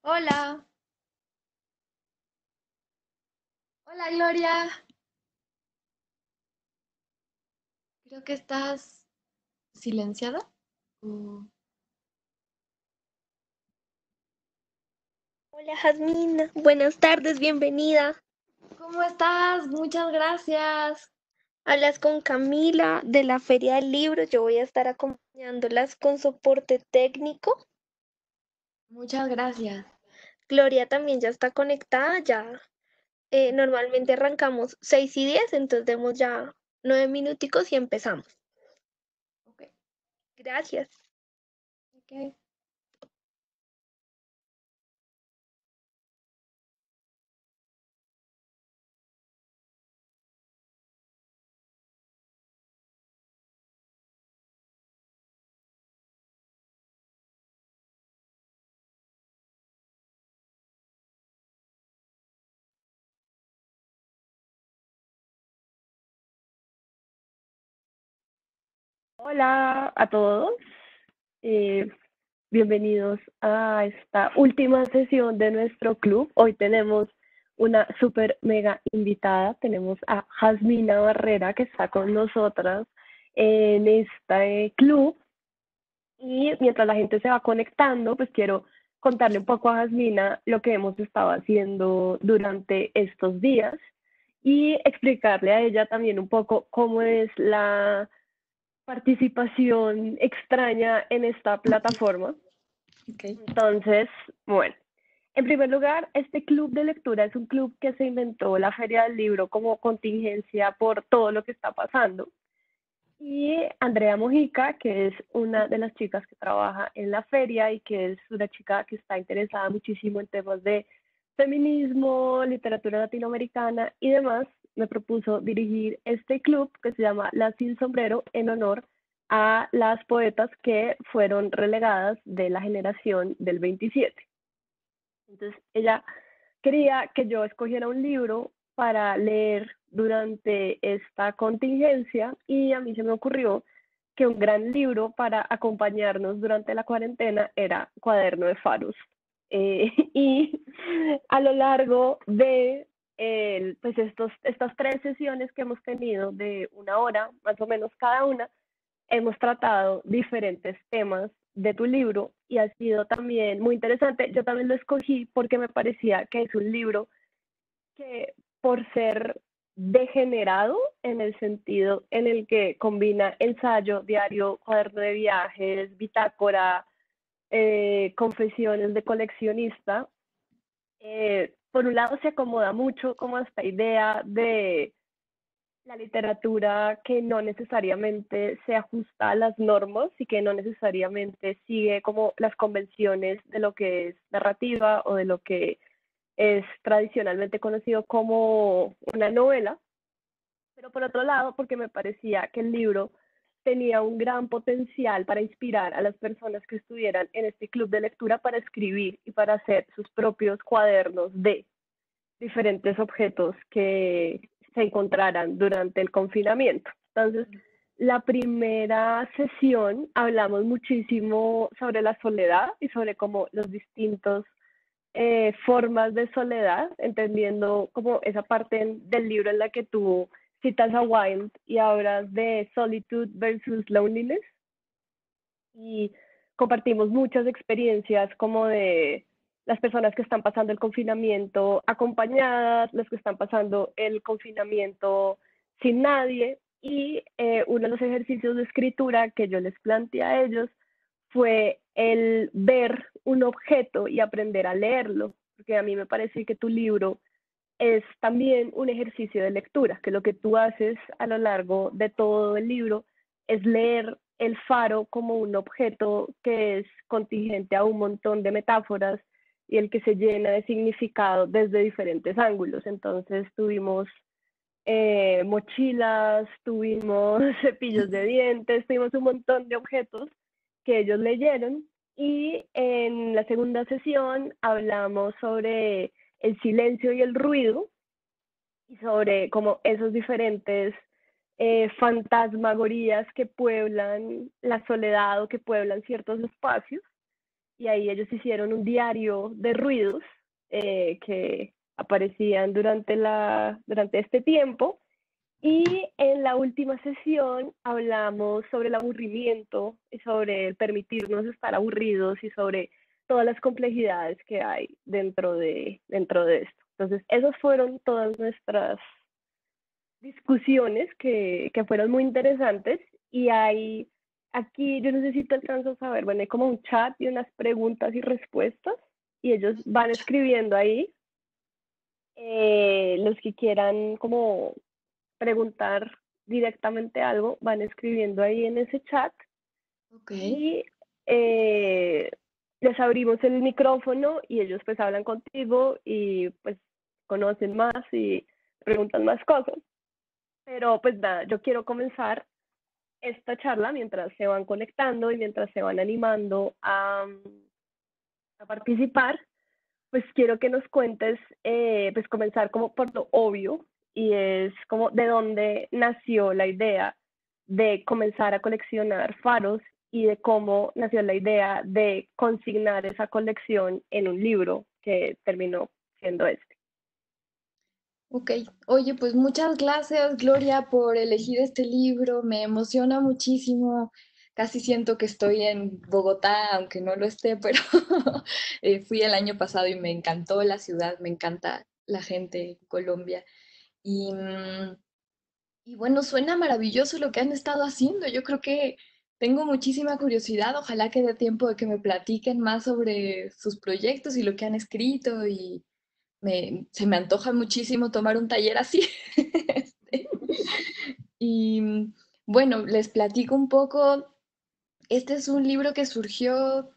Hola, hola Gloria. Creo que estás silenciada. Mm. Hola Jazmín, buenas tardes, bienvenida. ¿Cómo estás? Muchas gracias. Hablas con Camila de la Feria del Libro. Yo voy a estar acompañándolas con soporte técnico. Muchas gracias. Gloria también ya está conectada, ya normalmente arrancamos 6:10, entonces demos ya 9 minuticos y empezamos. Ok, Gracias. ok. Hola a todos, eh, bienvenidos a esta última sesión de nuestro club. Hoy tenemos una super mega invitada, tenemos a Jasmina Barrera que está con nosotras en este club y mientras la gente se va conectando, pues quiero contarle un poco a Jasmina lo que hemos estado haciendo durante estos días y explicarle a ella también un poco cómo es la participación extraña en esta plataforma. Ok. Entonces, bueno, en primer lugar, este club de lectura es un club que se inventó la Feria del Libro como contingencia por todo lo que está pasando. Y Andrea Mojica, que es una de las chicas que trabaja en la feria y que es una chica que está interesada muchísimo en temas de feminismo, literatura latinoamericana y demás, me propuso dirigir este club que se llama La Sin Sombrero en honor a las poetas que fueron relegadas de la generación del 27. Entonces, ella quería que yo escogiera un libro para leer durante esta contingencia y a mí se me ocurrió que un gran libro para acompañarnos durante la cuarentena era Cuaderno de Faros. Y a lo largo de pues estas 3 sesiones que hemos tenido de 1 hora, más o menos cada una, hemos tratado diferentes temas de tu libro y ha sido también muy interesante. Yo también lo escogí porque me parecía que es un libro que por ser degenerado en el sentido en el que combina ensayo, diario, cuaderno de viajes, bitácora, confesiones de coleccionista, por un lado se acomoda mucho como a esta idea de la literatura que no necesariamente se ajusta a las normas y que no necesariamente sigue como las convenciones de lo que es narrativa o de lo que es tradicionalmente conocido como una novela, pero por otro lado, porque me parecía que el libro tenía un gran potencial para inspirar a las personas que estuvieran en este club de lectura para escribir y para hacer sus propios cuadernos de diferentes objetos que se encontraran durante el confinamiento. Entonces, la primera sesión hablamos muchísimo sobre la soledad y sobre cómo los distintos formas de soledad, entendiendo como esa parte del libro en la que tú citas a Wilde y hablas de solitude versus loneliness y compartimos muchas experiencias como de las personas que están pasando el confinamiento acompañadas, las que están pasando el confinamiento sin nadie y uno de los ejercicios de escritura que yo les planteé a ellos fue el ver un objeto y aprender a leerlo, porque a mí me parece que tu libro es también un ejercicio de lectura, que lo que tú haces a lo largo de todo el libro es leer el faro como un objeto que es contingente a un montón de metáforas y el que se llena de significado desde diferentes ángulos. Entonces tuvimos mochilas, tuvimos cepillos de dientes, tuvimos un montón de objetos que ellos leyeron y en la segunda sesión hablamos sobre el silencio y el ruido y sobre como esos diferentes fantasmagorías que pueblan la soledad o que pueblan ciertos espacios. y ahí ellos hicieron un diario de ruidos que aparecían durante este tiempo. Y en la última sesión hablamos sobre el aburrimiento y sobre el permitirnos estar aburridos y sobre todas las complejidades que hay dentro de esto. Entonces, esas fueron todas nuestras discusiones que fueron muy interesantes y hay aquí, yo no sé si te alcanzas a ver, bueno, hay como un chat y unas preguntas y respuestas y ellos van escribiendo ahí, los que quieran como preguntar directamente algo, van escribiendo ahí en ese chat Ok. y les abrimos el micrófono y ellos pues hablan contigo y pues conocen más y preguntan más cosas. Pero pues nada, yo quiero comenzar esta charla mientras se van conectando y mientras se van animando a participar, pues quiero que nos cuentes, pues comenzar como por lo obvio, y es como de dónde nació la idea de comenzar a coleccionar faros y de cómo nació la idea de consignar esa colección en un libro que terminó siendo este. Ok. Oye, pues muchas gracias, Gloria, por elegir este libro. Me emociona muchísimo. Casi siento que estoy en Bogotá, aunque no lo esté, pero fui el año pasado y me encantó la ciudad, me encanta la gente en Colombia. Y, y bueno, suena maravilloso lo que han estado haciendo. Yo creo que tengo muchísima curiosidad. Ojalá que dé tiempo de que me platiquen más sobre sus proyectos y lo que han escrito. Y se me antoja muchísimo tomar un taller así. Y bueno, les platico un poco. Este es un libro que surgió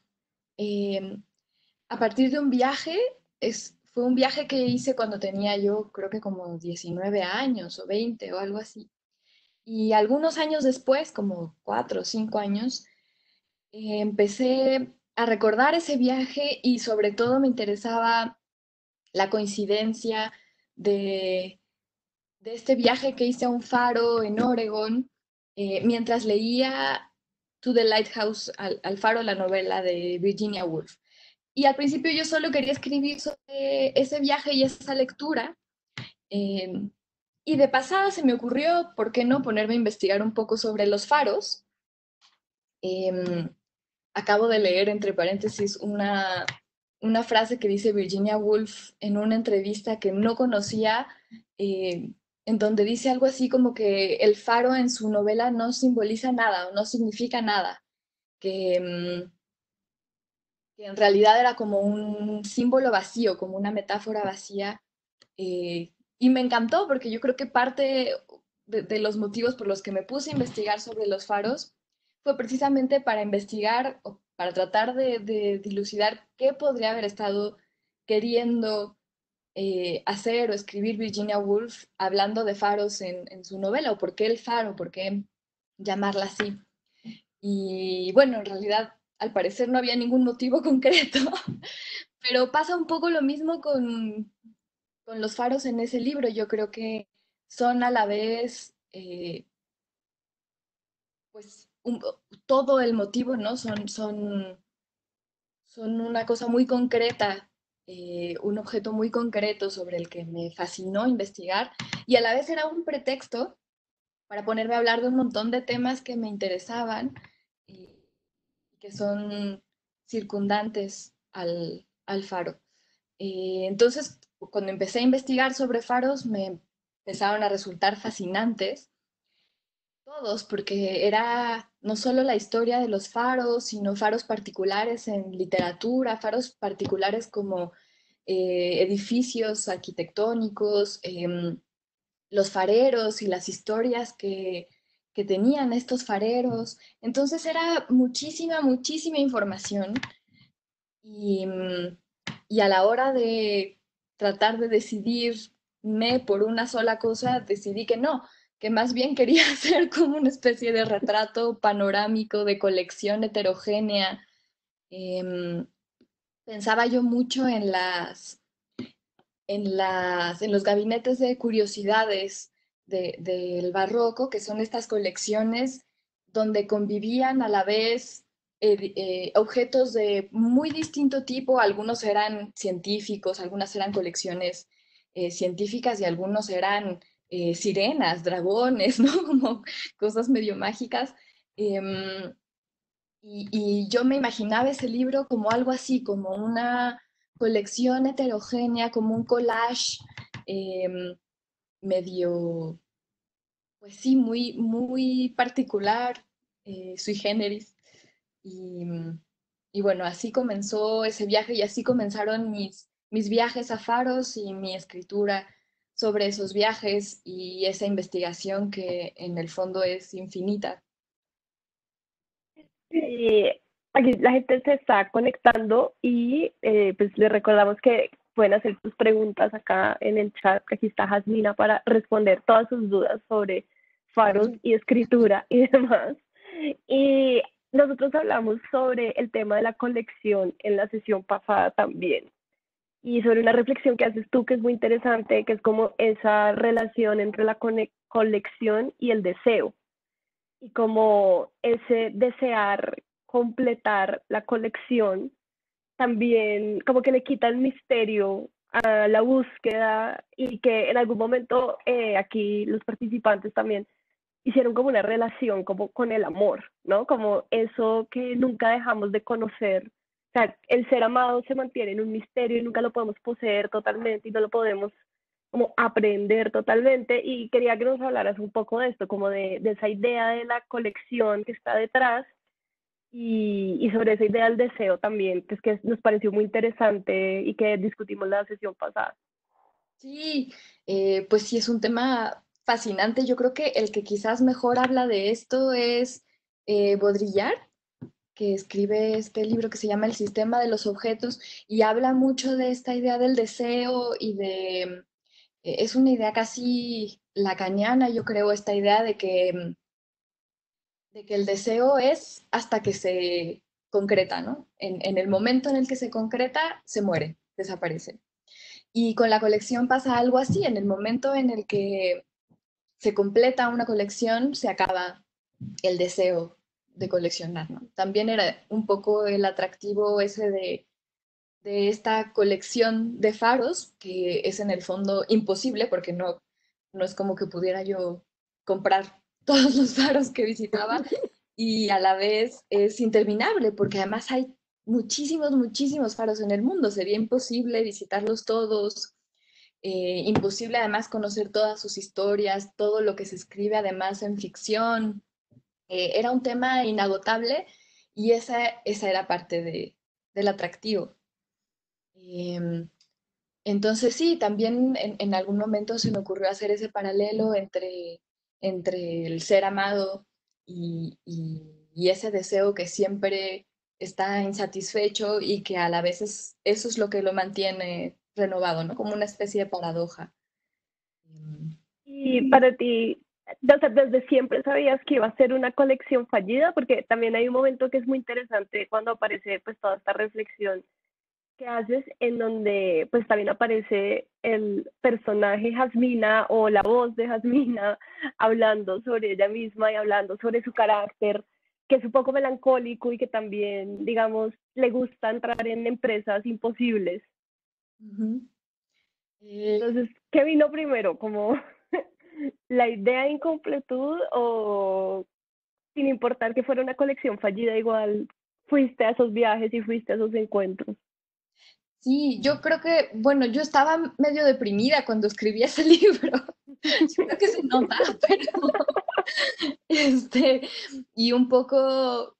eh, a partir de un viaje. Fue un viaje que hice cuando tenía yo creo que como 19 años o 20 o algo así. Y algunos años después, como 4 o 5 años, empecé a recordar ese viaje y sobre todo me interesaba la coincidencia de, de este viaje que hice a un faro en Oregon mientras leía To the Lighthouse, al faro, la novela de Virginia Woolf. Y al principio yo solo quería escribir sobre ese viaje y esa lectura. eh, y de pasada se me ocurrió, ¿por qué no ponerme a investigar un poco sobre los faros? Eh, Acabo de leer, entre paréntesis, una frase que dice Virginia Woolf en una entrevista que no conocía, eh, en donde dice algo así como que el faro en su novela no simboliza nada o no significa nada, que, que en realidad era como un símbolo vacío, como una metáfora vacía. Y me encantó porque yo creo que parte de los motivos por los que me puse a investigar sobre los faros fue precisamente para investigar o para tratar de dilucidar qué podría haber estado queriendo hacer o escribir Virginia Woolf hablando de faros en su novela, o por qué el faro, por qué llamarla así. Y bueno, en realidad al parecer no había ningún motivo concreto, pero pasa un poco lo mismo con los faros en ese libro. Yo creo que son a la vez, pues, todo el motivo, ¿no? Son una cosa muy concreta, un objeto muy concreto sobre el que me fascinó investigar y a la vez era un pretexto para ponerme a hablar de un montón de temas que me interesaban y que son circundantes al faro. Entonces, cuando empecé a investigar sobre faros, me empezaron a resultar fascinantes todos, porque era no solo la historia de los faros, sino faros particulares en literatura, faros particulares como edificios arquitectónicos, los fareros y las historias que tenían estos fareros. Entonces era muchísima, muchísima información y, y a la hora de tratar de decidirme por una sola cosa, decidí que no, que más bien quería hacer como una especie de retrato panorámico de colección heterogénea. Em, Pensaba yo mucho en los gabinetes de curiosidades del barroco, que son estas colecciones donde convivían a la vez objetos de muy distinto tipo, algunos eran científicos, algunas eran colecciones científicas y algunos eran sirenas, dragones, ¿no? Como cosas medio mágicas. Em, y yo me imaginaba ese libro como algo así, como una colección heterogénea, como un collage medio, pues sí, muy particular, sui generis. Y, y bueno, así comenzó ese viaje y así comenzaron mis viajes a Faros y mi escritura sobre esos viajes y esa investigación que en el fondo es infinita. Y aquí la gente se está conectando y pues les recordamos que pueden hacer sus preguntas acá en el chat. Aquí está Jasmina para responder todas sus dudas sobre faros y escritura y demás. Y nosotros hablamos sobre el tema de la colección en la sesión pasada también. Y sobre una reflexión que haces tú que es muy interesante, que es como esa relación entre la colección y el deseo y como ese desear completar la colección también como que le quita el misterio a la búsqueda y que en algún momento aquí los participantes también hicieron como una relación como con el amor, ¿no? Como eso que nunca dejamos de conocer. O sea, el ser amado se mantiene en un misterio y nunca lo podemos poseer totalmente y no lo podemos como aprender totalmente. Y quería que nos hablaras un poco de esto, como de esa idea de la colección que está detrás y sobre esa idea del deseo también, pues que nos pareció muy interesante y que discutimos la sesión pasada. Sí, pues sí, es un tema fascinante. Yo creo que el que quizás mejor habla de esto es Baudrillard, que escribe este libro que se llama El sistema de los objetos y habla mucho de esta idea del deseo y es una idea casi lacaniana, yo creo, esta idea de que el deseo es hasta que se concreta, ¿no? En el momento en el que se concreta, se muere, desaparece. Y con la colección pasa algo así, en el momento en el que se completa una colección, se acaba el deseo de coleccionar, ¿no? También era un poco el atractivo ese de esta colección de faros, que es en el fondo imposible porque no es como que pudiera yo comprar todos los faros que visitaba y a la vez es interminable porque además hay muchísimos faros en el mundo. Sería imposible visitarlos todos, imposible además conocer todas sus historias, todo lo que se escribe además en ficción. Era un tema inagotable y esa era parte del atractivo. Em, entonces sí, también en algún momento se me ocurrió hacer ese paralelo entre el ser amado y ese deseo que siempre está insatisfecho y que a la vez eso es lo que lo mantiene renovado, ¿no? Como una especie de paradoja. Mm. Y para ti, o sea, desde siempre sabías que iba a ser una colección fallida, porque también hay un momento que es muy interesante cuando aparece pues toda esta reflexión que haces en donde pues también aparece el personaje Jasmina o la voz de Jasmina hablando sobre ella misma y hablando sobre su carácter, que es un poco melancólico y que también, digamos, le gusta entrar en empresas imposibles. Ujú. Eh, Entonces, ¿qué vino primero? ¿Como la idea de incompletud o sin importar que fuera una colección fallida, igual fuiste a esos viajes y fuiste a esos encuentros? sí, yo creo que, bueno, yo estaba medio deprimida cuando escribí ese libro. Yo creo que se nota, pero este, y un poco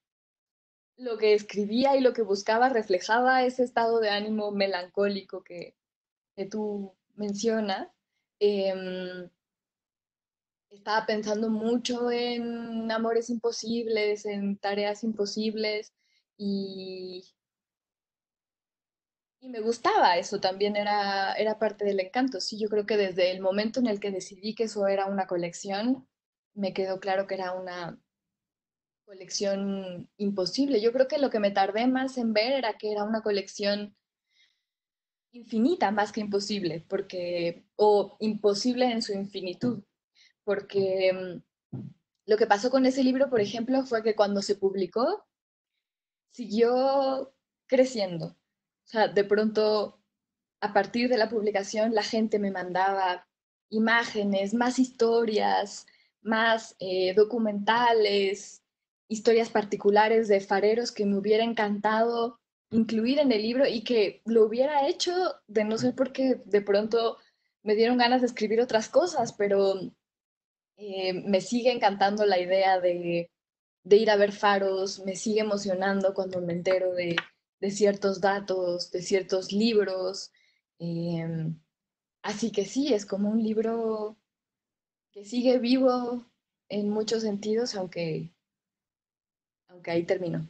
lo que escribía y lo que buscaba reflejaba ese estado de ánimo melancólico que tú mencionas. Em, Estaba pensando mucho en amores imposibles, en tareas imposibles y, y me gustaba eso, también era parte del encanto. Sí, yo creo que desde el momento en el que decidí que eso era una colección, me quedó claro que era una colección imposible. Yo creo que lo que me tardé más en ver era que era una colección infinita más que imposible, o imposible en su infinitud, porque lo que pasó con ese libro, por ejemplo, fue que cuando se publicó, siguió creciendo. O sea, de pronto, a partir de la publicación, la gente me mandaba imágenes, más historias, más documentales, historias particulares de fareros que me hubiera encantado incluir en el libro y que lo hubiera hecho de no ser porque de pronto me dieron ganas de escribir otras cosas, pero me sigue encantando la idea de ir a ver faros, me sigue emocionando cuando me entero de ciertos datos, de ciertos libros. eh, Así que sí, es como un libro que sigue vivo en muchos sentidos, aunque ahí terminó.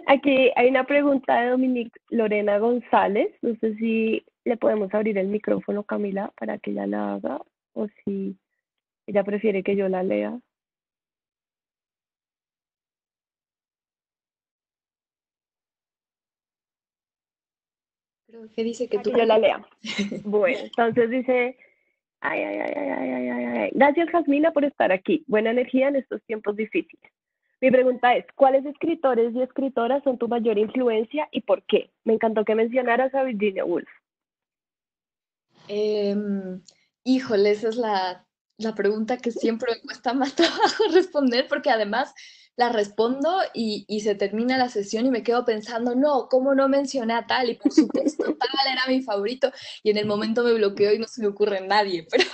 Aquí hay una pregunta de Dominique Lorena González. No sé si le podemos abrir el micrófono, Camila, para que ella la haga o si ella prefiere que yo la lea. Creo que dice que Para tú... que yo la lea. Bueno, entonces dice, ay, ay, ay, ay, ay, ay, ay, ay. Gracias, Jasmina, por estar aquí. Buena energía en estos tiempos difíciles. Mi pregunta es, ¿cuáles escritores y escritoras son tu mayor influencia y por qué? Me encantó que mencionaras a Virginia Woolf. Híjole, esa es la pregunta que siempre me cuesta más trabajo responder porque además la respondo y se termina la sesión y me quedo pensando, no, ¿cómo no mencioné a tal? Y por supuesto, tal era mi favorito y en el momento me bloqueo y no se me ocurre nadie, pero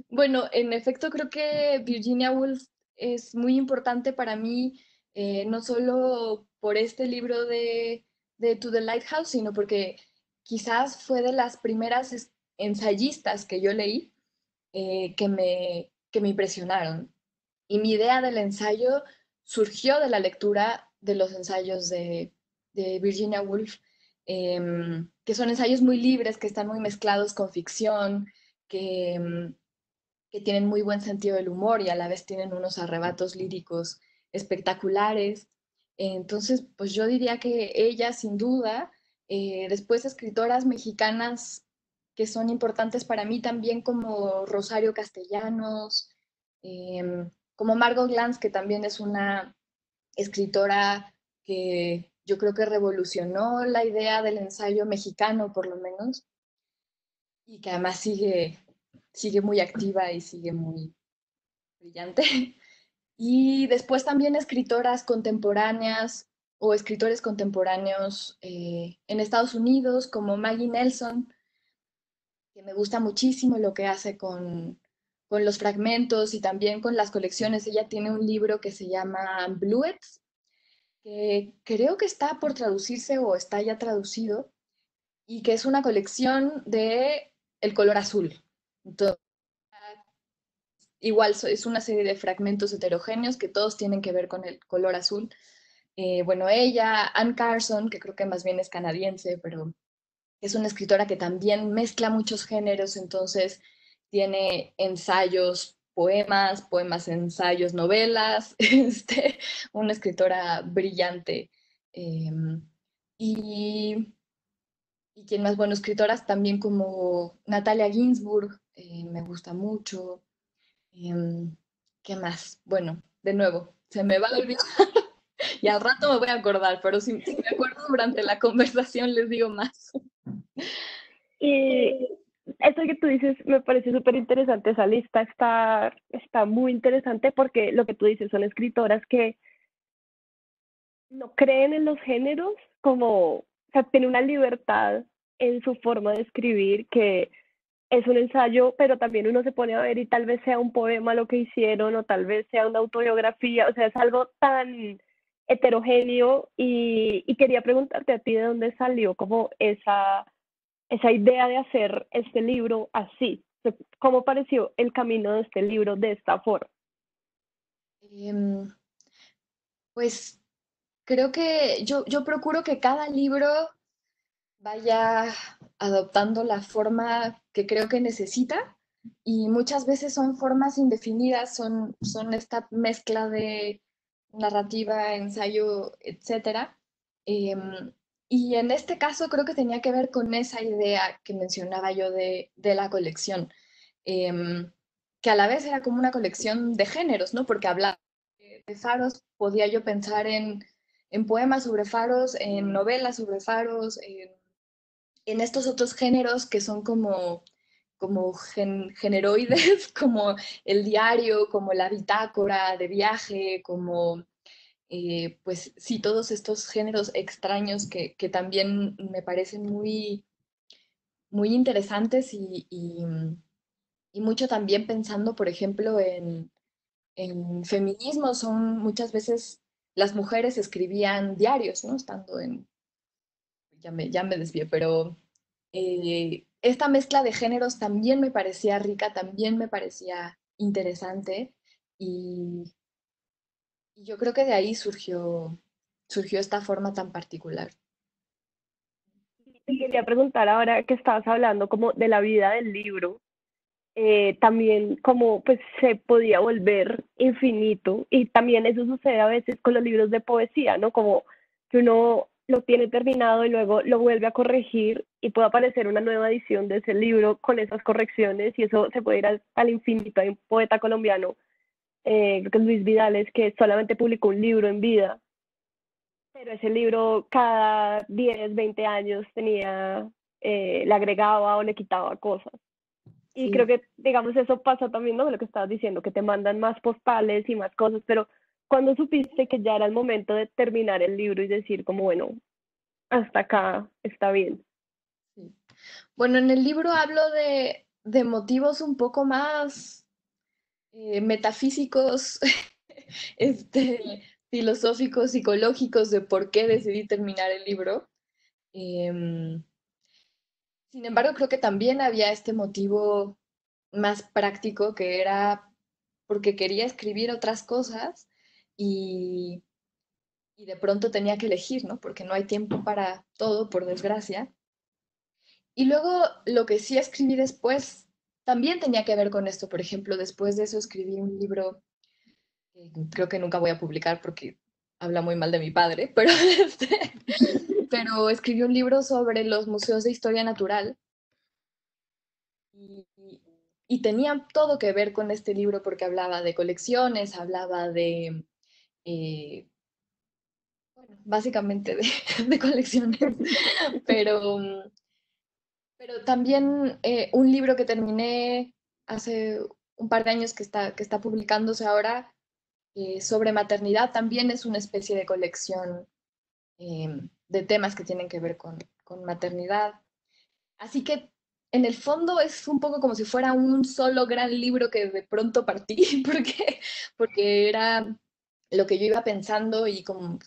bueno, en efecto creo que Virginia Woolf es muy importante para mí, no solo por este libro de To the Lighthouse, sino porque quizás fue de las primeras ensayistas que yo leí que me impresionaron. Y mi idea del ensayo surgió de la lectura de los ensayos de Virginia Woolf, que son ensayos muy libres, que están muy mezclados con ficción, que tienen muy buen sentido del humor y a la vez tienen unos arrebatos líricos espectaculares. Entonces, pues yo diría que ella, sin duda, después escritoras mexicanas que son importantes para mí también, como Rosario Castellanos, como Margot Glantz, que también es una escritora que yo creo que revolucionó la idea del ensayo mexicano, por lo menos, y que además sigue muy activa y sigue muy brillante. Y después también escritoras contemporáneas o escritores contemporáneos en Estados Unidos, como Maggie Nelson, que me gusta muchísimo lo que hace con los fragmentos y también con las colecciones. Ella tiene un libro que se llama Bluets, que creo que está por traducirse o está ya traducido, y que es una colección de el color azul. Entonces, igual es una serie de fragmentos heterogéneos que todos tienen que ver con el color azul. Bueno, ella, Anne Carson, que creo que más bien es canadiense, pero es una escritora que también mezcla muchos géneros, entonces tiene ensayos, poemas, poemas, ensayos, novelas, una escritora brillante. Eh, y, y quien más, bueno, escritoras también como Natalia Ginsburg, me gusta mucho. Em, ¿Qué más? Bueno, de nuevo, se me va a olvidar y al rato me voy a acordar, pero si me acuerdo durante la conversación les digo más. Y eso que tú dices me parece súper interesante, esa lista está muy interesante porque lo que tú dices son escritoras que no creen en los géneros, como, o sea, tiene una libertad en su forma de escribir que es un ensayo, pero también uno se pone a ver y tal vez sea un poema lo que hicieron o tal vez sea una autobiografía, o sea, es algo tan heterogéneo y quería preguntarte a ti de dónde salió como esa idea de hacer este libro así. ¿Cómo pareció el camino de este libro de esta forma? Em, pues creo que yo procuro que cada libro vaya adoptando la forma que creo que necesita y muchas veces son formas indefinidas, son esta mezcla de narrativa, ensayo, etcétera. Em, y en este caso creo que tenía que ver con esa idea que mencionaba yo de la colección, em, que a la vez era como una colección de géneros, ¿no? Porque hablaba de faros podía yo pensar en poemas sobre faros, en novelas sobre faros, en estos otros géneros que son como generoides, como el diario, como la bitácora de viaje, como, pues sí, todos estos géneros extraños que también me parecen muy interesantes y mucho también pensando, por ejemplo, en feminismo, son muchas veces las mujeres escribían diarios, ¿no? Estando en, ya me desvié, pero esta mezcla de géneros también me parecía rica, también me parecía interesante y, y yo creo que de ahí surgió esta forma tan particular. Te quería preguntar ahora que estabas hablando como de la vida del libro, también como pues se podía volver infinito y también eso sucede a veces con los libros de poesía, ¿no? Como que uno lo tiene terminado y luego lo vuelve a corregir y puede aparecer una nueva edición de ese libro con esas correcciones y eso se puede ir al infinito. Hay un poeta colombiano, creo que es Luis Vidales, que solamente publicó un libro en vida, pero ese libro cada 10 20 años tenía, le agregaba o le quitaba cosas. Y creo Sí. que, digamos, eso pasa también, ¿no? De lo que estabas diciendo, que te mandan más postales y más cosas, pero cuando supiste que ya era el momento de terminar el libro y decir como, bueno, hasta acá está bien. Sí. Bueno, en el libro hablo de motivos un poco más metafísicos, filosóficos, psicológicos de por qué decidí terminar el libro. Em, Sin embargo, creo que también había este motivo más práctico que era porque quería escribir otras cosas y, y de pronto tenía que elegir, ¿no? Porque no hay tiempo para todo, por desgracia. Y luego lo que sí escribí después también tenía que ver con esto. Por ejemplo, después de eso escribí un libro que creo que nunca voy a publicar porque habla muy mal de mi padre, pero, pero escribí un libro sobre los museos de historia natural y, y tenía todo que ver con este libro porque hablaba de colecciones, hablaba de, eh, bueno, básicamente de colecciones, pero, pero también un libro que terminé hace un par de años que está publicándose ahora sobre maternidad también es una especie de colección de temas que tienen que ver con maternidad. Así que en el fondo es un poco como si fuera un solo gran libro que de pronto partí, porque era lo que yo iba pensando y como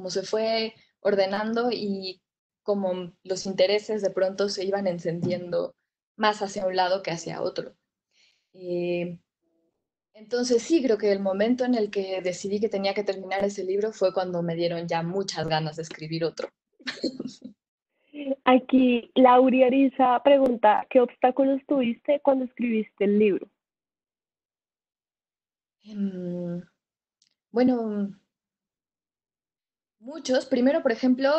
se fue ordenando y como los intereses de pronto se iban encendiendo más hacia un lado que hacia otro. Eh, entonces sí, creo que el momento en el que decidí que tenía que terminar ese libro fue cuando me dieron ya muchas ganas de escribir otro. Aquí Lauri Ariza pregunta, ¿qué obstáculos tuviste cuando escribiste el libro? Em, bueno, muchos. Primero, por ejemplo,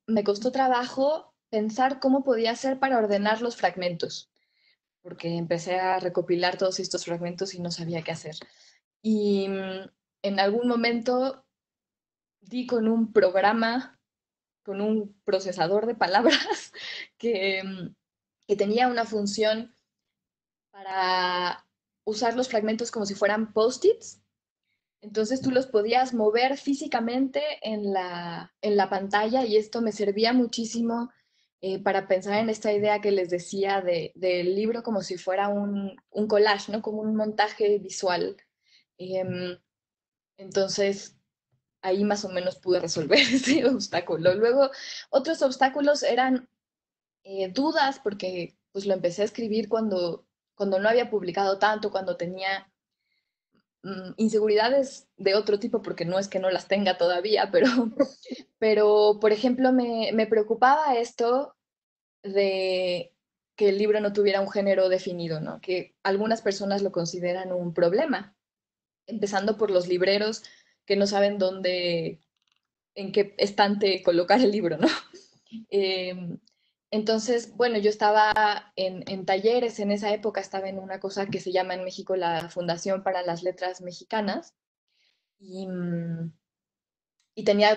me costó trabajo pensar cómo podía hacer para ordenar los fragmentos, porque empecé a recopilar todos estos fragmentos y no sabía qué hacer. Y en algún momento di con un programa, con un procesador de palabras que, que tenía una función para usar los fragmentos como si fueran post-its. Entonces tú los podías mover físicamente en la pantalla y esto me servía muchísimo para pensar en esta idea que les decía del libro como si fuera un collage, ¿no? Como un montaje visual. Em, entonces ahí más o menos pude resolver ese obstáculo. Luego otros obstáculos eran dudas porque pues lo empecé a escribir cuando no había publicado tanto, cuando tenía inseguridades de otro tipo, porque no es que no las tenga todavía, pero por ejemplo, me preocupaba esto de que el libro no tuviera un género definido, ¿no? Que algunas personas lo consideran un problema, empezando por los libreros que no saben dónde, en qué estante colocar el libro, ¿no? Eh, entonces, bueno, yo estaba en talleres en esa época, estaba en una cosa que se llama en México la Fundación para las Letras Mexicanas, y, y tenía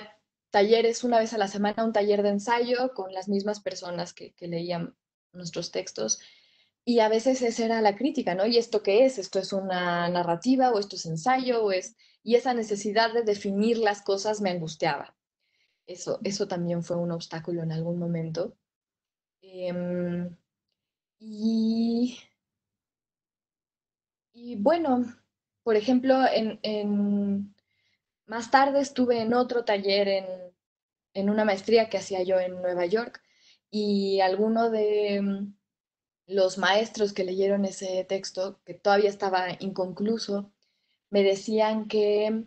talleres una vez a la semana, un taller de ensayo con las mismas personas que leían nuestros textos. Y a veces esa era la crítica, ¿no? ¿Y esto qué es? ¿Esto es una narrativa o esto es ensayo? O es... Y esa necesidad de definir las cosas me angustiaba. Eso también fue un obstáculo en algún momento. Em, y, y bueno, por ejemplo, más tarde estuve en otro taller en una maestría que hacía yo en Nueva York y alguno de los maestros que leyeron ese texto, que todavía estaba inconcluso, me decían que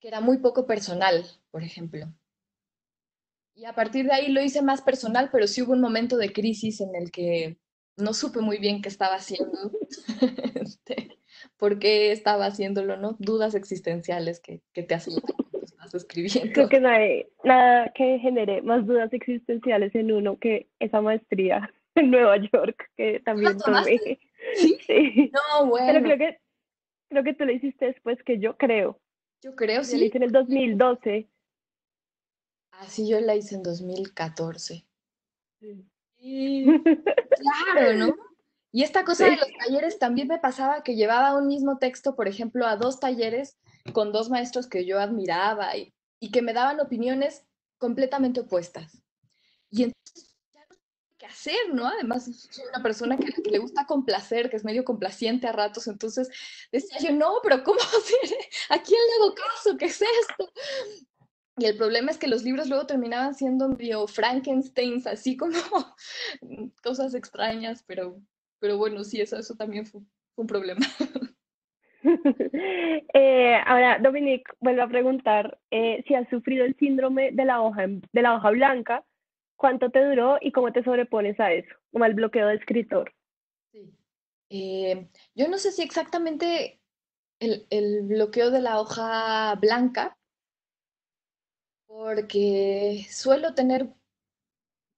era muy poco personal, por ejemplo. Y a partir de ahí lo hice más personal, pero sí hubo un momento de crisis en el que no supe muy bien qué estaba haciendo, este, por qué estaba haciéndolo, ¿no? Dudas existenciales que te hacen cuando estás Creo escribiendo. que no hay nada que genere más dudas existenciales en uno que esa maestría en Nueva York que ¿Tú la también tomaste? tomé. Sí. Sí, No, pero bueno, creo que tú lo hiciste después que yo creo. yo creo Yo lo sí. hice en el 2012. Así yo la hice en 2014. Sí. Sí, claro, ¿no? Y esta cosa de Sí. los talleres también me pasaba que llevaba un mismo texto, por ejemplo, a dos talleres con dos maestros que yo admiraba y que me daban opiniones completamente opuestas. Y entonces, ya no sé qué hacer, ¿no? Además, soy una persona que le gusta complacer, que es medio complaciente a ratos, entonces decía yo, no, pero ¿cómo hacer? ¿A quién le hago caso? ¿Qué es esto? Y el problema es que los libros luego terminaban siendo medio Frankensteins, así como cosas extrañas, pero bueno, sí, eso también fue un problema. Ahora, Dominique, vuelvo a preguntar si has sufrido el síndrome de la hoja blanca, cuánto te duró y cómo te sobrepones a eso, como al bloqueo de escritor. Sí. Yo no sé si exactamente el bloqueo de la hoja blanca, porque suelo tener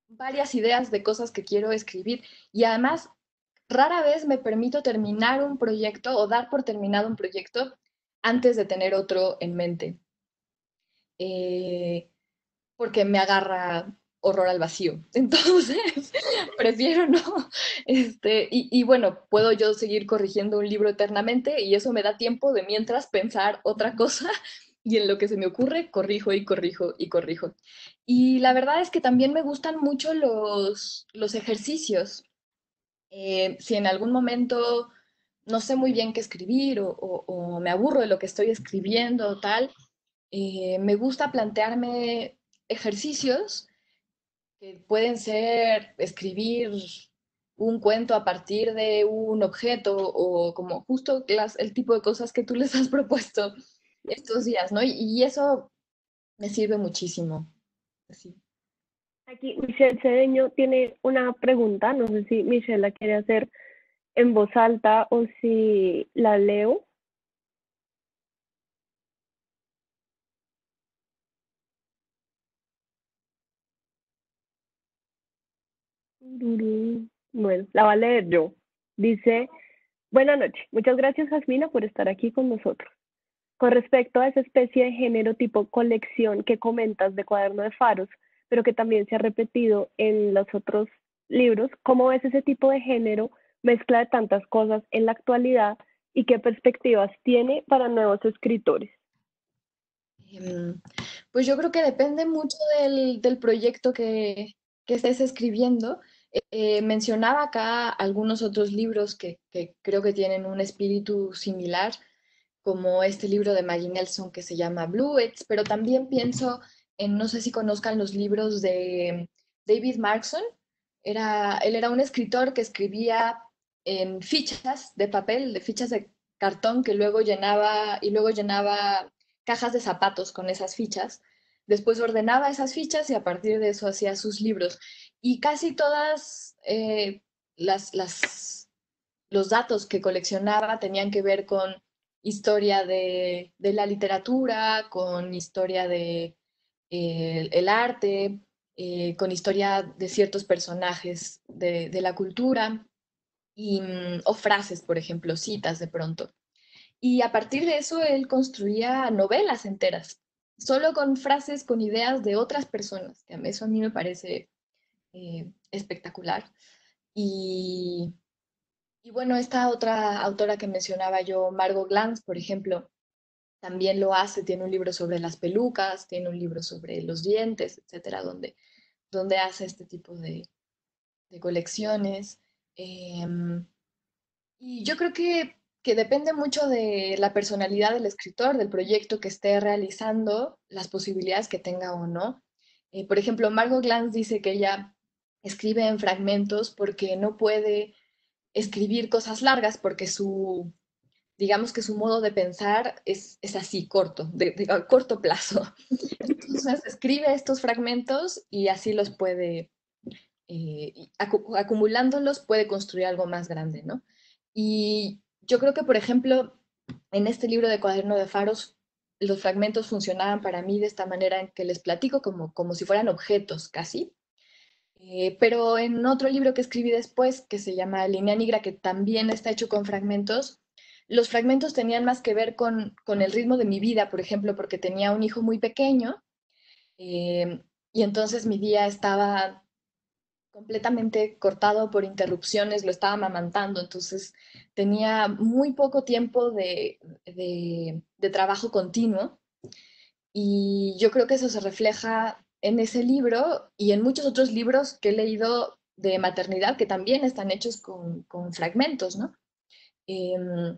varias ideas de cosas que quiero escribir y además rara vez me permito terminar un proyecto o dar por terminado un proyecto antes de tener otro en mente, eh, porque me agarra horror al vacío. Entonces, prefiero no. Y bueno, puedo yo seguir corrigiendo un libro eternamente y eso me da tiempo de mientras pensar otra cosa y en lo que se me ocurre, corrijo y corrijo y corrijo. Y la verdad es que también me gustan mucho los ejercicios. Si en algún momento no sé muy bien qué escribir o me aburro de lo que estoy escribiendo o tal, me gusta plantearme ejercicios que pueden ser escribir un cuento a partir de un objeto o como justo el tipo de cosas que tú les has propuesto estos días, ¿no? Y eso me sirve muchísimo. Sí. Aquí Michelle Cedeño tiene una pregunta, no sé si Michelle la quiere hacer en voz alta o si la leo. Bueno, la va a leer yo. Dice, buenas noches, muchas gracias Jasmina por estar aquí con nosotros. Con respecto a esa especie de género tipo colección que comentas de Cuaderno de Faros, pero que también se ha repetido en los otros libros, ¿cómo ves ese tipo de género, mezcla de tantas cosas en la actualidad y qué perspectivas tiene para nuevos escritores? Em, Pues yo creo que depende mucho del proyecto que estés escribiendo. Mencionaba acá algunos otros libros que creo que tienen un espíritu similar, como este libro de Maggie Nelson que se llama Bluets, pero también pienso en, no sé si conozcan los libros de David Markson. Él era un escritor que escribía en fichas de papel, de fichas de cartón que luego llenaba y luego llenaba cajas de zapatos con esas fichas. Después ordenaba esas fichas y a partir de eso hacía sus libros. Y casi todas los datos que coleccionaba tenían que ver con historia de la literatura, con historia de el arte, con historia de ciertos personajes de la cultura o frases, por ejemplo, citas de pronto. Y a partir de eso él construía novelas enteras, solo con frases, con ideas de otras personas, que eso a mí me parece espectacular. Y, y bueno, esta otra autora que mencionaba yo, Margot Glantz, por ejemplo, también lo hace, tiene un libro sobre las pelucas, tiene un libro sobre los dientes, etcétera, donde hace este tipo de colecciones. Em, y yo creo que depende mucho de la personalidad del escritor, del proyecto que esté realizando, las posibilidades que tenga o no. Por ejemplo, Margot Glantz dice que ella escribe en fragmentos porque no puede escribir cosas largas porque digamos que su modo de pensar es así, corto, a corto plazo. Entonces escribe estos fragmentos y así los puede, acumulándolos puede construir algo más grande, ¿no? Y yo creo que, por ejemplo, en este libro de Cuaderno de Faros, los fragmentos funcionaban para mí de esta manera en que les platico como si fueran objetos casi. Pero en otro libro que escribí después, que se llama Línea Negra, que también está hecho con fragmentos, los fragmentos tenían más que ver con el ritmo de mi vida, por ejemplo, porque tenía un hijo muy pequeño y entonces mi día estaba completamente cortado por interrupciones, lo estaba amamantando, entonces tenía muy poco tiempo de trabajo continuo y yo creo que eso se refleja en ese libro y en muchos otros libros que he leído de maternidad que también están hechos con fragmentos, ¿no? Em,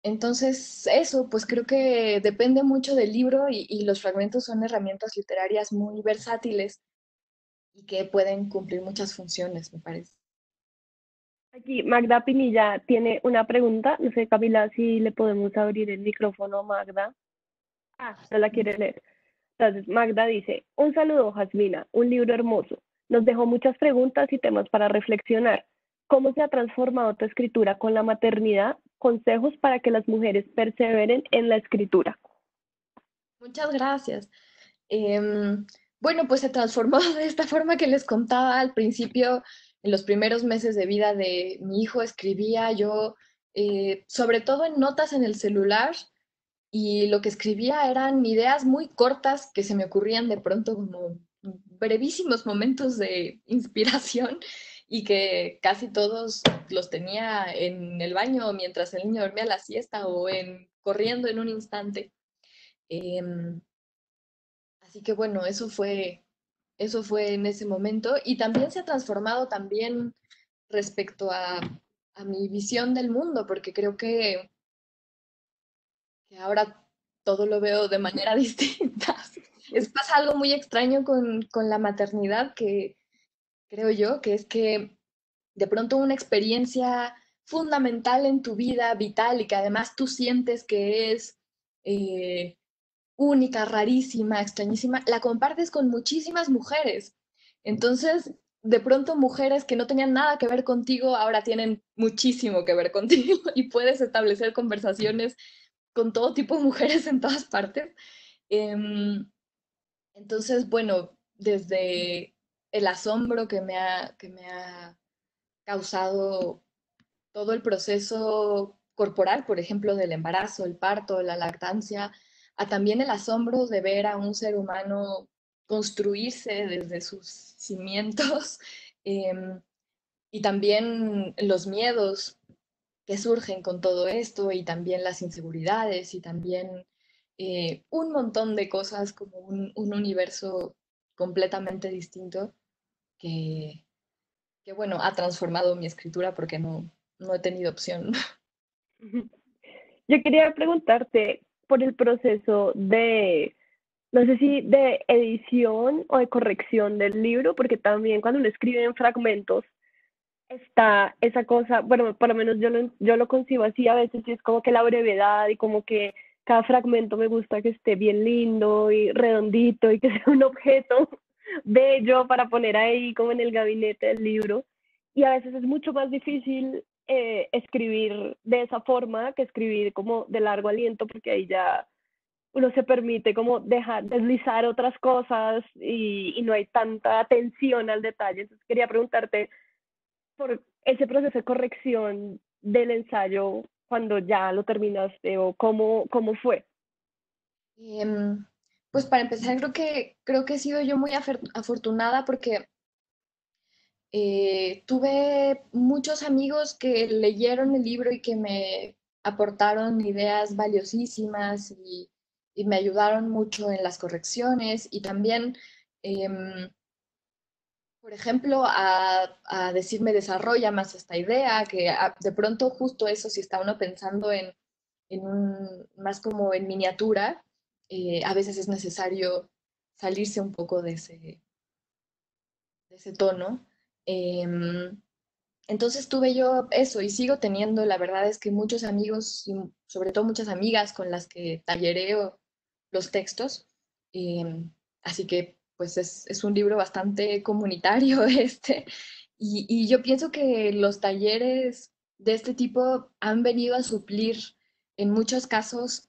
entonces, eso, pues creo que depende mucho del libro y los fragmentos son herramientas literarias muy versátiles y que pueden cumplir muchas funciones, me parece. Aquí Magda Pinilla tiene una pregunta. No sé, Camila, si le podemos abrir el micrófono a Magda. Ah, no la quiere leer. Entonces, Magda dice, un saludo, Jasmina, un libro hermoso. Nos dejó muchas preguntas y temas para reflexionar. ¿Cómo se ha transformado tu escritura con la maternidad? Consejos para que las mujeres perseveren en la escritura. Muchas gracias. Em, bueno, pues se transformó de esta forma que les contaba al principio, en los primeros meses de vida de mi hijo, escribía yo, sobre todo en notas en el celular, y lo que escribía eran ideas muy cortas que se me ocurrían de pronto como brevísimos momentos de inspiración y que casi todos los tenía en el baño mientras el niño dormía la siesta o corriendo en un instante. Em, Así que bueno, eso fue en ese momento y también se ha transformado también respecto a mi visión del mundo, porque creo que ahora todo lo veo de manera distinta. Pasa algo muy extraño con la maternidad que creo yo, que es que de pronto una experiencia fundamental en tu vida, vital, y que además tú sientes que es eh, única, rarísima, extrañísima, la compartes con muchísimas mujeres. Entonces, de pronto mujeres que no tenían nada que ver contigo ahora tienen muchísimo que ver contigo y puedes establecer conversaciones con todo tipo de mujeres en todas partes. Em, entonces, bueno, desde el asombro que me ha causado todo el proceso corporal, por ejemplo, del embarazo, el parto, la lactancia, a también el asombro de ver a un ser humano construirse desde sus cimientos em, y también los miedos que surgen con todo esto y también las inseguridades y también un montón de cosas como un universo completamente distinto que, que, bueno, ha transformado mi escritura porque no he tenido opción. Yo quería preguntarte por el proceso de, no sé si de edición o de corrección del libro, porque también cuando uno escribe en fragmentos está esa cosa, bueno, por lo menos yo lo concibo así a veces, y es como que la brevedad y como que cada fragmento me gusta que esté bien lindo y redondito y que sea un objeto bello para poner ahí como en el gabinete del libro. Y a veces es mucho más difícil escribir de esa forma que escribir como de largo aliento, porque ahí ya uno se permite como dejar deslizar otras cosas y no hay tanta atención al detalle. Entonces quería preguntarte por ese proceso de corrección del ensayo, cuando ya lo terminaste o cómo fue? Em, pues para empezar, creo que he sido yo muy afortunada porque tuve muchos amigos que leyeron el libro y que me aportaron ideas valiosísimas y me ayudaron mucho en las correcciones y también, em, por ejemplo, a decirme desarrolla más esta idea, que de pronto justo eso, si está uno pensando en más como en miniatura, a veces es necesario salirse un poco de ese tono. Em, entonces tuve yo eso y sigo teniendo, la verdad es que muchos amigos y sobre todo muchas amigas con las que tallereo los textos. Así que pues es un libro bastante comunitario este. Y yo pienso que los talleres de este tipo han venido a suplir en muchos casos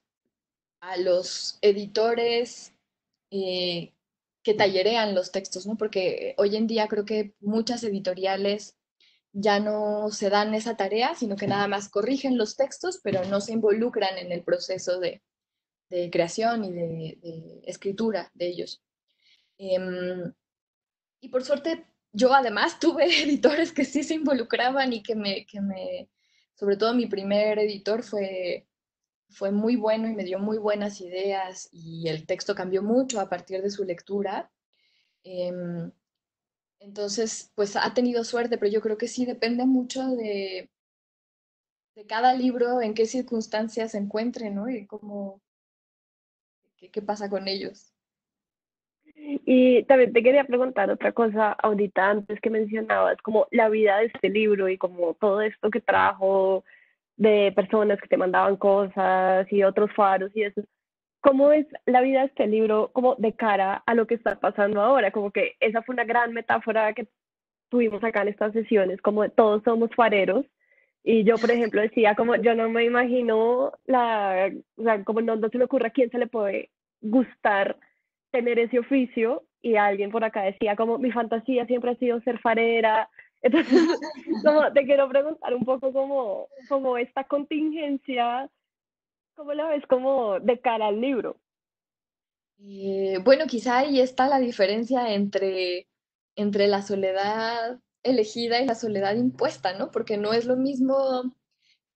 a los editores eh, que tallerean los textos, ¿no? Porque hoy en día creo que muchas editoriales ya no se dan esa tarea, sino que nada más corrigen los textos, pero no se involucran en el proceso de creación y de escritura de ellos. Em, y por suerte, yo además tuve editores que sí se involucraban y sobre todo mi primer editor fue muy bueno y me dio muy buenas ideas y el texto cambió mucho a partir de su lectura. Em, entonces, pues ha tenido suerte, pero yo creo que sí depende mucho de cada libro, en qué circunstancias se encuentre, ¿no? Y qué pasa con ellos. Y también te quería preguntar otra cosa ahorita antes que mencionabas, como la vida de este libro y como todo esto que trajo de personas que te mandaban cosas y otros faros y eso. ¿Cómo es la vida de este libro como de cara a lo que está pasando ahora? Como que esa fue una gran metáfora que tuvimos acá en estas sesiones, como de todos somos fareros. Y yo, por ejemplo, decía como yo no me imagino o sea, como no se me ocurre a quién se le puede gustar tener ese oficio. Y alguien por acá decía como mi fantasía siempre ha sido ser farera. Entonces, como te quiero preguntar un poco como esta contingencia, ¿cómo la ves como de cara al libro? Bueno, quizá ahí está la diferencia entre la soledad elegida y la soledad impuesta, ¿no? Porque no es lo mismo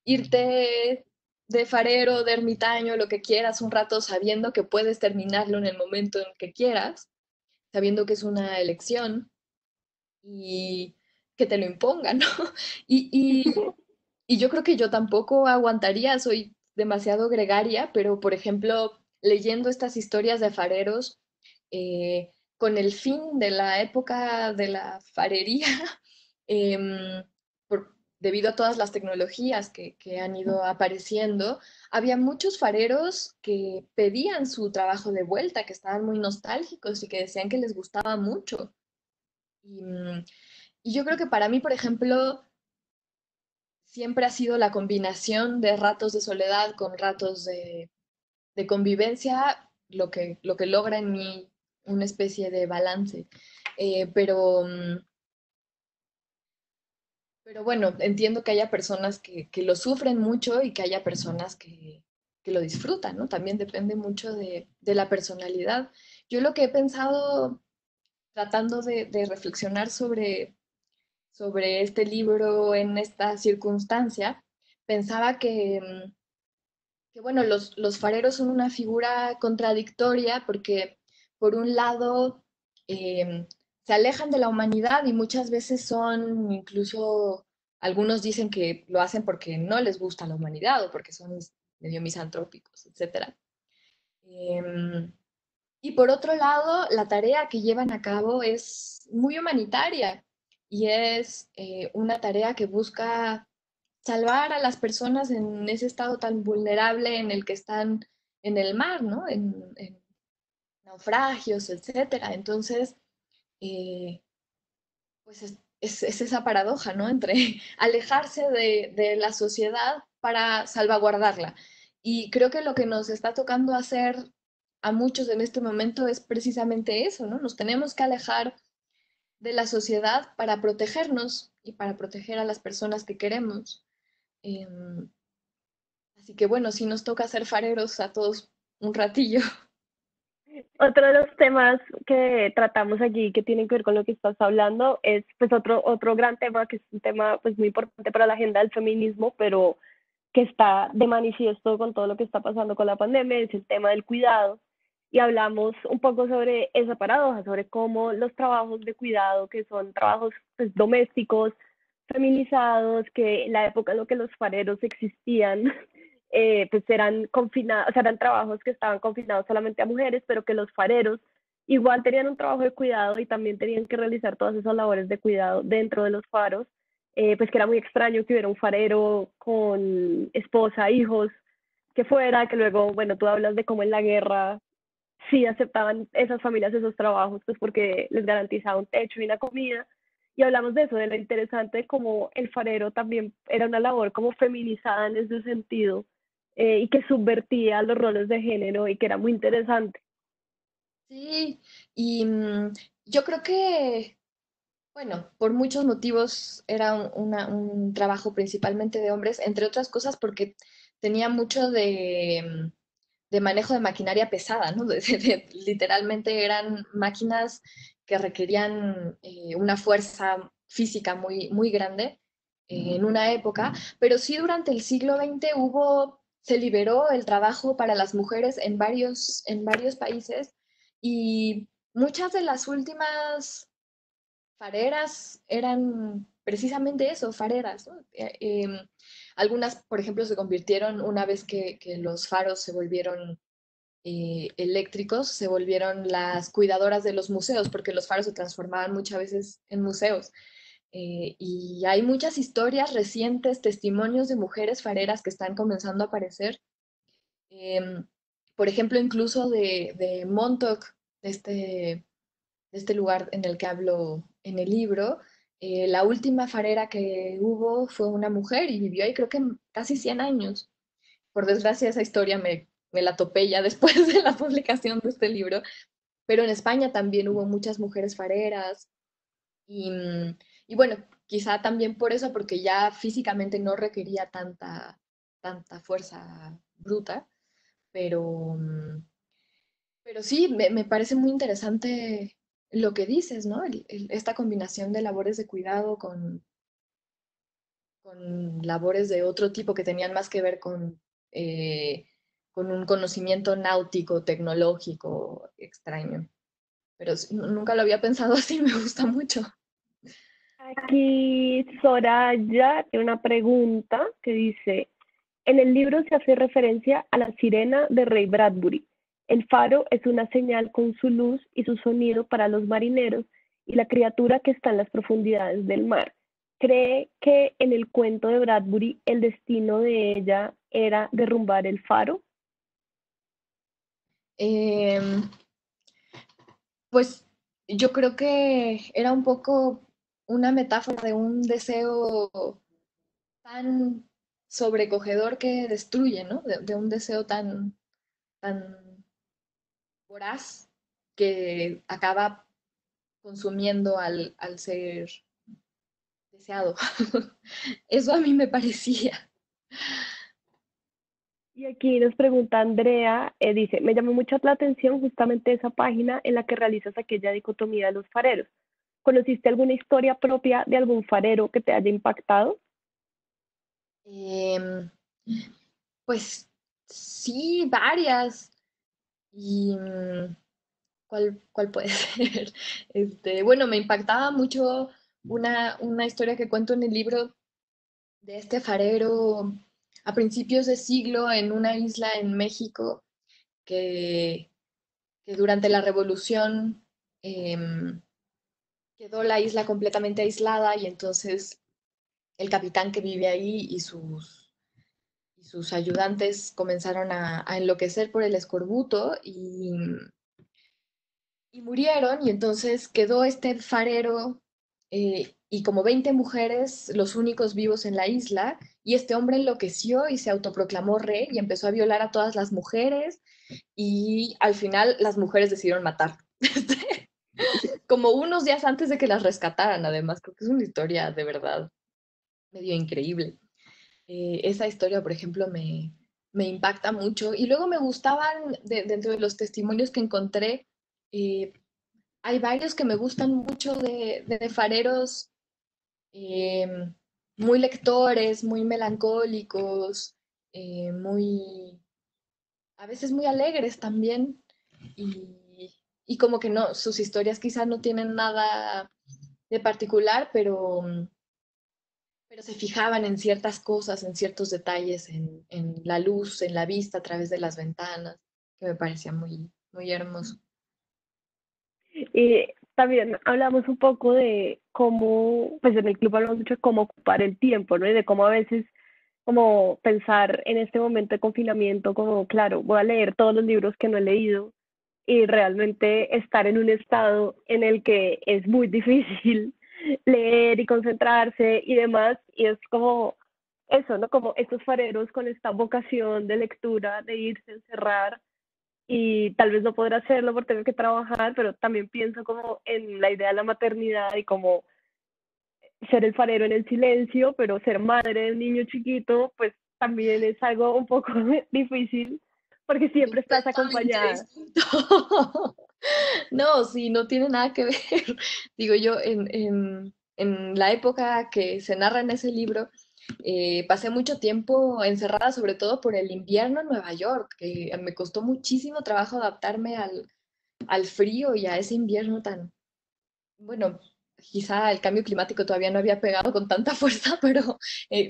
irte de farero, de ermitaño, lo que quieras un rato sabiendo que puedes terminarlo en el momento en que quieras, sabiendo que es una elección y que te lo impongan, ¿no? Y, y, y yo creo que yo tampoco aguantaría, soy demasiado gregaria, pero por ejemplo, leyendo estas historias de fareros, con el fin de la época de la farería, em, debido a todas las tecnologías que han ido apareciendo, había muchos fareros que pedían su trabajo de vuelta, que estaban muy nostálgicos y que decían que les gustaba mucho. Y, y yo creo que para mí, por ejemplo, siempre ha sido la combinación de ratos de soledad con ratos de convivencia lo que logra en mí una especie de balance. Pero bueno, entiendo que haya personas que lo sufren mucho y que haya personas que lo disfrutan, ¿no? También depende mucho de la personalidad. Yo lo que he pensado tratando de reflexionar sobre este libro en esta circunstancia, pensaba que bueno, los fareros son una figura contradictoria porque por un lado se alejan de la humanidad y muchas veces son incluso, algunos dicen que lo hacen porque no les gusta la humanidad o porque son medio misantrópicos, etcétera. Em, y por otro lado, la tarea que llevan a cabo es muy humanitaria y es una tarea que busca salvar a las personas en ese estado tan vulnerable en el que están en el mar, ¿no? En naufragios, etcétera. Entonces, eh, pues es esa paradoja, ¿no? Entre alejarse de la sociedad para salvaguardarla. Y creo que lo que nos está tocando hacer a muchos en este momento es precisamente eso, ¿no? Nos tenemos que alejar de la sociedad para protegernos y para proteger a las personas que queremos. Em, Así que bueno, sí nos toca ser fareros a todos un ratillo. Otro de los temas que tratamos allí que tienen que ver con lo que estás hablando es pues otro gran tema que es un tema pues muy importante para la agenda del feminismo, pero que está de manifiesto con todo lo que está pasando con la pandemia, es el tema del cuidado. Y hablamos un poco sobre esa paradoja, sobre cómo los trabajos de cuidado, que son trabajos pues, domésticos, feminizados, que en la época en la que los fareros existían, pues eran confinados, o sea, eran trabajos que estaban confinados solamente a mujeres, pero que los fareros igual tenían un trabajo de cuidado y también tenían que realizar todas esas labores de cuidado dentro de los faros, pues que era muy extraño que hubiera un farero con esposa, hijos, que fuera, que luego, bueno, tú hablas de cómo en la guerra sí aceptaban esas familias esos trabajos, pues porque les garantizaba un techo y una comida. Y hablamos de eso, de lo interesante de cómo el farero también era una labor como feminizada en ese sentido, y que subvertía los roles de género y que era muy interesante. Sí, y yo creo que, bueno, por muchos motivos era un trabajo principalmente de hombres, entre otras cosas porque tenía mucho de manejo de maquinaria pesada, ¿no? Literalmente eran máquinas que requerían una fuerza física muy grande en una época, pero sí durante el siglo XX se liberó el trabajo para las mujeres en varios países y muchas de las últimas fareras eran precisamente eso, fareras, ¿no? Algunas, por ejemplo, se convirtieron una vez que los faros se volvieron eléctricos, se volvieron las cuidadoras de los museos, porque los faros se transformaban muchas veces en museos. Y hay muchas historias recientes, testimonios de mujeres fareras que están comenzando a aparecer. Em, por ejemplo, incluso de Montauk, de este lugar en el que hablo en el libro. La última farera que hubo fue una mujer y vivió ahí creo que casi 100 años. Por desgracia, esa historia me la topé ya después de la publicación de este libro, pero en España también hubo muchas mujeres fareras y, y bueno, quizá también por eso, porque ya físicamente no requería tanta fuerza bruta, pero, pero sí, me parece muy interesante lo que dices, ¿no? Esta combinación de labores de cuidado con labores de otro tipo que tenían más que ver con un conocimiento náutico, tecnológico extraño. Pero nunca lo había pensado así, me gusta mucho. Aquí Soraya tiene una pregunta que dice, en el libro se hace referencia a la sirena de Ray Bradbury. El faro es una señal con su luz y su sonido para los marineros y la criatura que está en las profundidades del mar. ¿Cree que en el cuento de Bradbury el destino de ella era derrumbar el faro? Eh, pues yo creo que era un poco una metáfora de un deseo tan sobrecogedor que destruye, ¿no? De un deseo tan voraz que acaba consumiendo al ser deseado. Eso a mí me parecía. Y aquí nos pregunta Andrea, dice, me llamó mucho la atención justamente esa página en la que realizas aquella dicotomía de los fareros. ¿Conociste alguna historia propia de algún farero que te haya impactado? Em, pues sí, varias. ¿Y cuál puede ser? Bueno, me impactaba mucho una historia que cuento en el libro de este farero a principios de siglo en una isla en México que, que durante la revolución em, quedó la isla completamente aislada y entonces el capitán que vive ahí y sus ayudantes comenzaron a enloquecer por el escorbuto y murieron y entonces quedó este farero y como 20 mujeres, los únicos vivos en la isla, y este hombre enloqueció y se autoproclamó rey y empezó a violar a todas las mujeres y al final las mujeres decidieron matar. Como unos días antes de que las rescataran, además, creo que es una historia de verdad medio increíble. Esa historia, por ejemplo, me impacta mucho. Y luego me gustaban, dentro de los testimonios que encontré, eh, hay varios que me gustan mucho de fareros eh, muy lectores, muy melancólicos, muy, a veces muy alegres también. Y, y como que no, sus historias quizás no tienen nada de particular, pero se fijaban en ciertas cosas, en ciertos detalles, en la luz, en la vista a través de las ventanas, que me parecía muy, muy hermoso. Y también hablamos un poco de cómo, pues en el club hablamos mucho de cómo ocupar el tiempo, ¿no? Y de cómo a veces, como pensar en este momento de confinamiento, como, claro, voy a leer todos los libros que no he leído y realmente estar en un estado en el que es muy difícil leer y concentrarse y demás, y es como eso, ¿no? Como estos fareros con esta vocación de lectura, de irse a encerrar y tal vez no podrá hacerlo por tener que trabajar, pero también pienso como en la idea de la maternidad y como ser el farero en el silencio, pero ser madre de un niño chiquito, pues también es algo un poco difícil porque siempre estás Completamente acompañada. distinto. No, sí, no tiene nada que ver. Digo yo, en la época que se narra en ese libro, pasé mucho tiempo encerrada, sobre todo por el invierno en Nueva York, que me costó muchísimo trabajo adaptarme al frío y a ese invierno tan, bueno, quizá el cambio climático todavía no había pegado con tanta fuerza, pero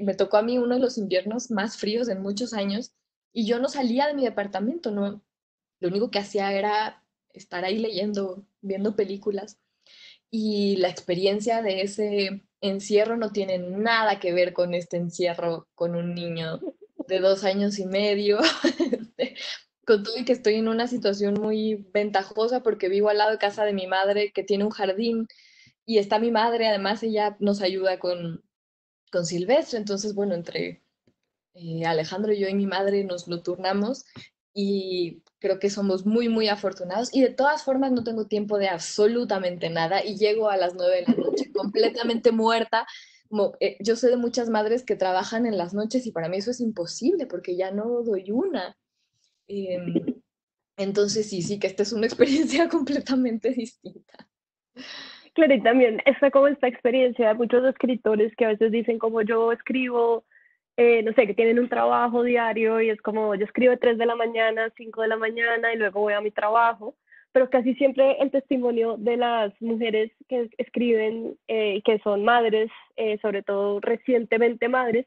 me tocó a mí uno de los inviernos más fríos en muchos años y yo no salía de mi departamento, no, lo único que hacía era estar ahí leyendo, viendo películas y la experiencia de ese encierro no tiene nada que ver con este encierro con un niño de 2 años y medio, con todo y que estoy en una situación muy ventajosa porque vivo al lado de casa de mi madre que tiene un jardín y está mi madre, además ella nos ayuda con Silvestre, entonces bueno, entre Alejandro, yo y mi madre nos lo turnamos y creo que somos muy, muy afortunados. Y de todas formas no tengo tiempo de absolutamente nada y llego a las 9 de la noche completamente muerta. Como, yo sé de muchas madres que trabajan en las noches y para mí eso es imposible porque ya no doy una. Em, entonces sí, sí, que esta es una experiencia completamente distinta. Claro, y también está como esta experiencia de muchos escritores que a veces dicen como yo escribo, no sé, que tienen un trabajo diario y es como yo escribo de 3 de la mañana, 5 de la mañana y luego voy a mi trabajo, pero casi siempre el testimonio de las mujeres que escriben, que son madres, sobre todo recientemente madres,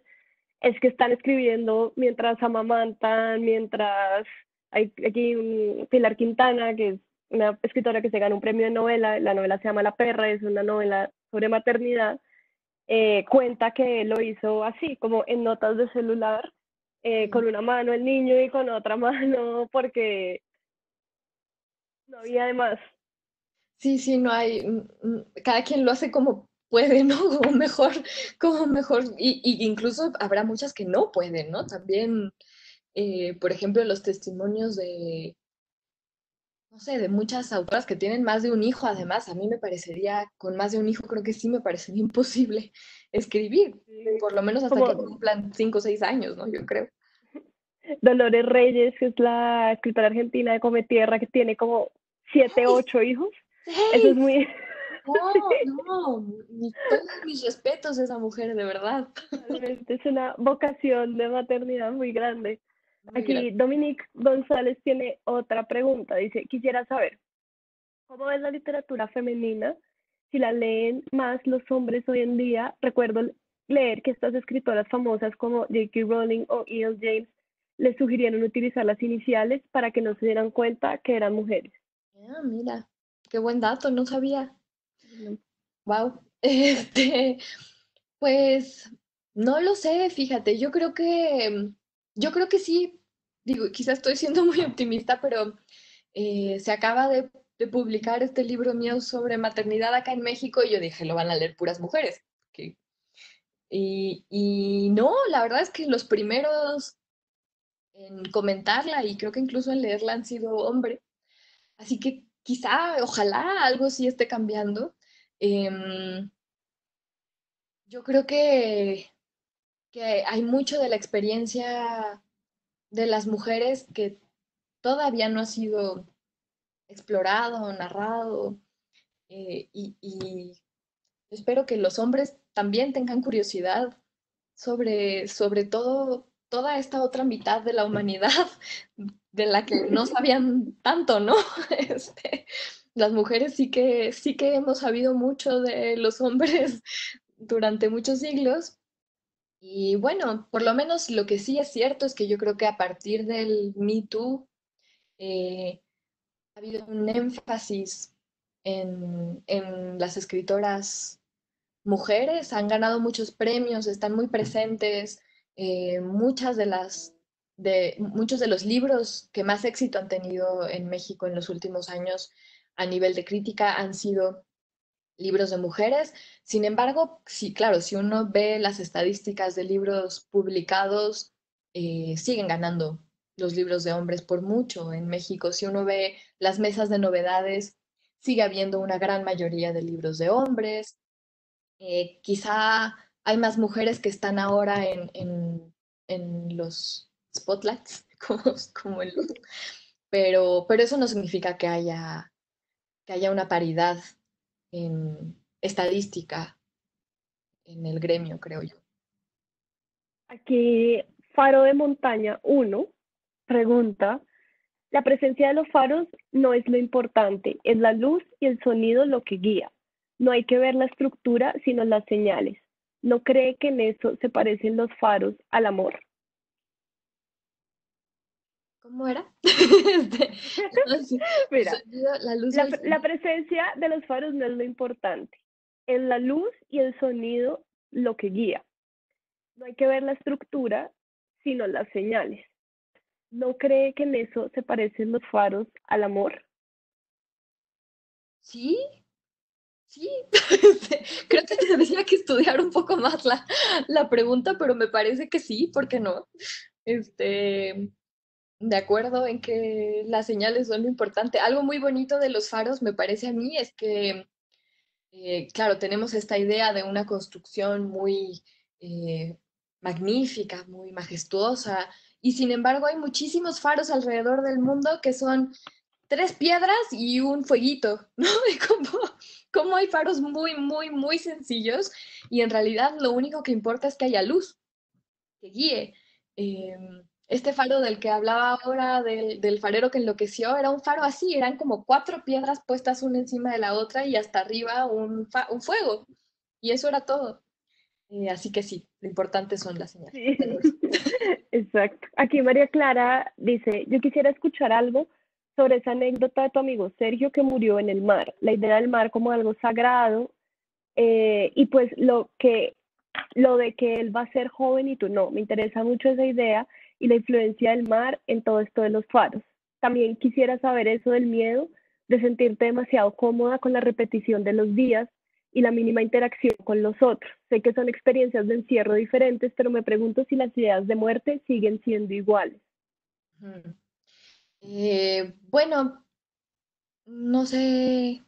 es que están escribiendo mientras amamantan, mientras hay aquí Pilar Quintana, que es una escritora que se gana un premio de novela, la novela se llama La perra, es una novela sobre maternidad, cuenta que lo hizo así, como en notas de celular, con una mano el niño y con otra mano, porque no había de más. Sí, sí, no hay, cada quien lo hace como puede, ¿no? Como mejor, y incluso habrá muchas que no pueden, ¿no? También, por ejemplo, los testimonios de, no sé, de muchas autoras que tienen más de un hijo, además, a mí me parecería, con más de un hijo, creo que sí me parecería imposible escribir, por lo menos hasta que Como cumplan 5 o 6 años, ¿no? Yo creo. Dolores Reyes, que es la escritora argentina de Come Tierra, que tiene como 7, ¡Seis! 8 hijos. Eso es ¡Seis! muy... No, sí, no, todos mis respetos a esa mujer, de verdad. realmente es una vocación de maternidad muy grande. Muy grande. Aquí Dominique González tiene otra pregunta. Dice, quisiera saber, ¿cómo es la literatura femenina? Si la leen más los hombres hoy en día, recuerdo leer que estas escritoras famosas como J.K. Rowling o E.L. James les sugirieron utilizar las iniciales para que no se dieran cuenta que eran mujeres. Ah, mira, qué buen dato, no sabía. No. Wow. Pues no lo sé, fíjate, yo creo que sí, digo, quizás estoy siendo muy optimista, pero se acaba de publicar este libro mío sobre maternidad acá en México y yo dije, lo van a leer puras mujeres. que- y no, la verdad es que los primeros en comentarla y creo que incluso en leerla han sido hombres. Así que quizá, ojalá algo sí esté cambiando. Em, yo creo que hay mucho de la experiencia de las mujeres que todavía no ha sido explorado, narrado, y espero que los hombres también tengan curiosidad sobre todo toda esta otra mitad de la humanidad de la que no sabían tanto, ¿no? Este, las mujeres sí que hemos sabido mucho de los hombres durante muchos siglos. Y bueno, por lo menos lo que sí es cierto es que yo creo que a partir del Me Too eh, ha habido un énfasis en las escritoras mujeres, han ganado muchos premios, están muy presentes, muchas muchos de los libros que más éxito han tenido en México en los últimos años a nivel de crítica han sido libros de mujeres. Sin embargo, sí, claro, si uno ve las estadísticas de libros publicados, siguen ganando los libros de hombres por mucho en México. Si uno ve las mesas de novedades, sigue habiendo una gran mayoría de libros de hombres. Quizá hay más mujeres que están ahora en los spotlights, como pero eso no significa que haya una paridad en estadística en el gremio, creo yo. Aquí, Faro de Montaña uno pregunta, la presencia de los faros no es lo importante, es la luz y el sonido lo que guía. No hay que ver la estructura, sino las señales. ¿No cree que en eso se parecen los faros al amor? ¿Cómo era? El Mira, sonido, la luz y la, el la sonido. presencia de los faros no es lo importante, es la luz y el sonido lo que guía. No hay que ver la estructura, sino las señales. ¿No cree que en eso se parecen los faros al amor? Sí, sí. Creo que tendría que estudiar un poco más la pregunta, pero me parece que sí, ¿por qué no? Este, de acuerdo en que las señales son lo importante. Algo muy bonito de los faros, me parece a mí, es que, claro, tenemos esta idea de una construcción muy eh, magnífica, muy majestuosa, y sin embargo hay muchísimos faros alrededor del mundo que son tres piedras y un fueguito, ¿no? Y como hay faros muy sencillos y en realidad lo único que importa es que haya luz que guíe. Eh, este faro del que hablaba ahora, del farero que enloqueció, era un faro así, eran como cuatro piedras puestas una encima de la otra y hasta arriba un fuego. Y eso era todo. Así que sí, lo importante son las señales Sí, de luz. exacto. Aquí María Clara dice, yo quisiera escuchar algo sobre esa anécdota de tu amigo Sergio que murió en el mar, la idea del mar como algo sagrado y pues lo de que él va a ser joven y tú no. Me interesa mucho esa idea y la influencia del mar en todo esto de los faros. También quisiera saber eso del miedo, de sentirte demasiado cómoda con la repetición de los días y la mínima interacción con los otros. Sé que son experiencias de encierro diferentes, pero me pregunto si las ideas de muerte siguen siendo iguales. Ujú. Bueno, no sé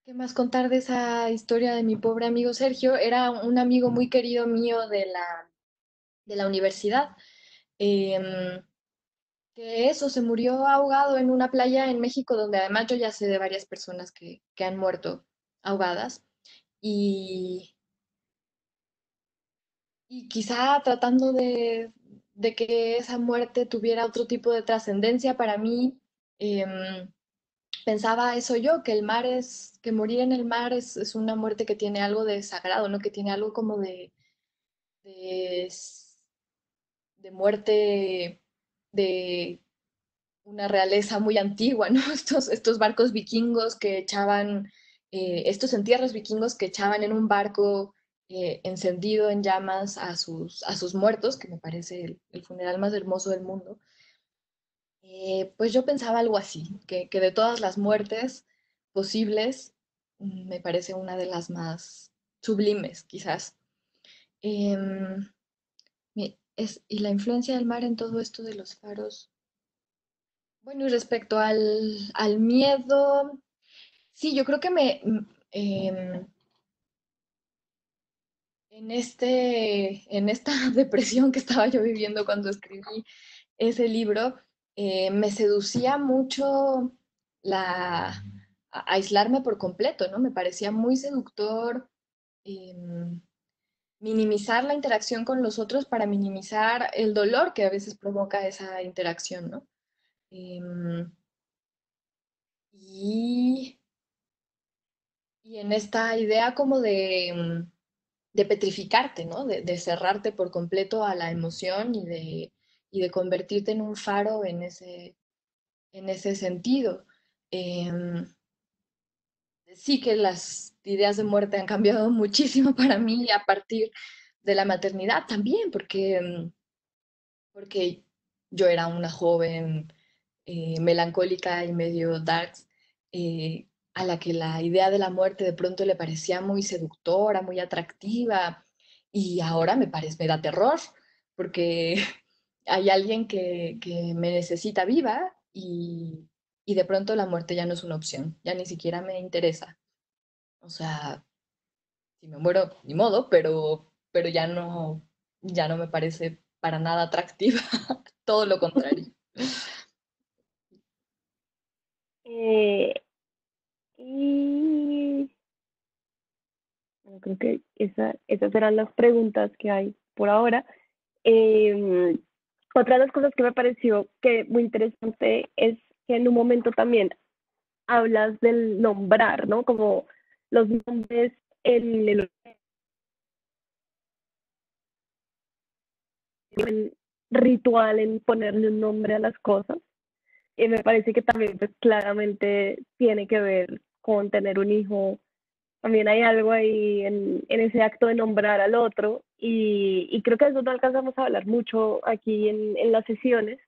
qué más contar de esa historia de mi pobre amigo Sergio. Era un amigo muy querido mío de la universidad. Em, que eso, se murió ahogado en una playa en México, donde además yo ya sé de varias personas que han muerto ahogadas. Y, y quizá tratando de que esa muerte tuviera otro tipo de trascendencia para mí, pensaba eso yo, que el mar que morir en el mar es una muerte que tiene algo de sagrado, ¿no? Que tiene algo como de, de muerte de una realeza muy antigua, ¿no? Estos barcos vikingos que echaban, estos entierros vikingos que echaban en un barco encendido en llamas a sus muertos, que me parece el funeral más hermoso del mundo. Pues yo pensaba algo así, que de todas las muertes posibles, me parece una de las más sublimes, quizás. Em, y la influencia del mar en todo esto de los faros. Bueno, y respecto al miedo, sí, yo creo que en esta depresión que estaba yo viviendo cuando escribí, ese libro, me seducía mucho la, aislarme por completo, ¿no? Me parecía muy seductor em, minimizar la interacción con los otros para minimizar el dolor que a veces provoca esa interacción, ¿no? Em, y, y en esta idea como de petrificarte, ¿no? De cerrarte por completo a la emoción y de convertirte en un faro en ese sentido. Em, sí que las ideas de muerte han cambiado muchísimo para mí a partir de la maternidad también, porque yo era una joven melancólica y medio darks, a la que la idea de la muerte de pronto le parecía muy seductora, muy atractiva, y ahora me da terror, porque hay alguien que me necesita viva y de pronto la muerte ya no es una opción, ya ni siquiera me interesa. O sea, si me muero, ni modo, pero ya no me parece para nada atractiva, todo lo contrario. Eh, y bueno, creo que esas eran las preguntas que hay por ahora. Eh, Otra de las cosas que me pareció que muy interesante es que en un momento también hablas del nombrar, ¿no? Como los nombres en el ritual, en ponerle un nombre a las cosas. Y me parece que también pues, claramente tiene que ver con tener un hijo. También hay algo ahí en ese acto de nombrar al otro y creo que de eso no alcanzamos a hablar mucho aquí en las sesiones,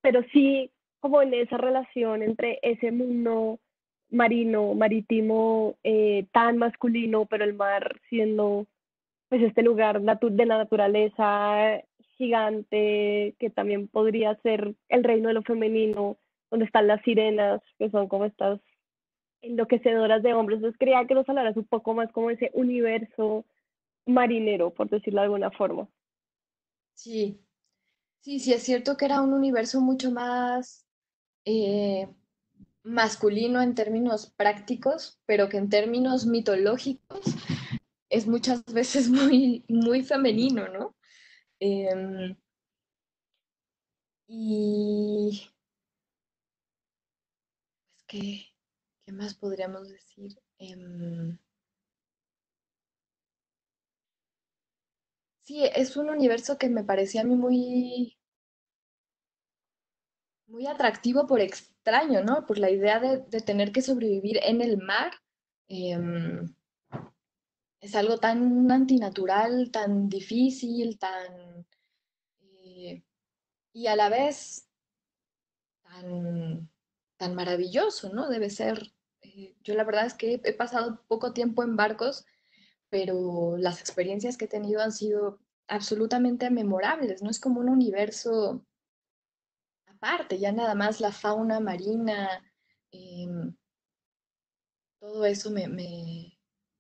pero sí como en esa relación entre ese mundo marino, marítimo, tan masculino, pero el mar siendo pues este lugar de la naturaleza gigante que también podría ser el reino de lo femenino, donde están las sirenas, que son como estas enloquecedoras de hombres. Entonces quería que nos hablaras un poco más como ese universo marinero, por decirlo de alguna forma. Sí, sí, sí, es cierto que era un universo mucho más eh, masculino en términos prácticos, pero que en términos mitológicos es muchas veces muy, muy femenino, ¿no? Em, y pues, ¿qué más podríamos decir? Sí, es un universo que me parecía a mí muy, muy atractivo por extraño, ¿no? Por la idea de tener que sobrevivir en el mar. Em, es algo tan antinatural, tan difícil, eh, y a la vez tan, tan maravilloso, ¿no? Debe ser. Yo la verdad es que he pasado poco tiempo en barcos, pero las experiencias que he tenido han sido absolutamente memorables, ¿no? Es como un universo aparte, ya nada más la fauna marina, em, todo eso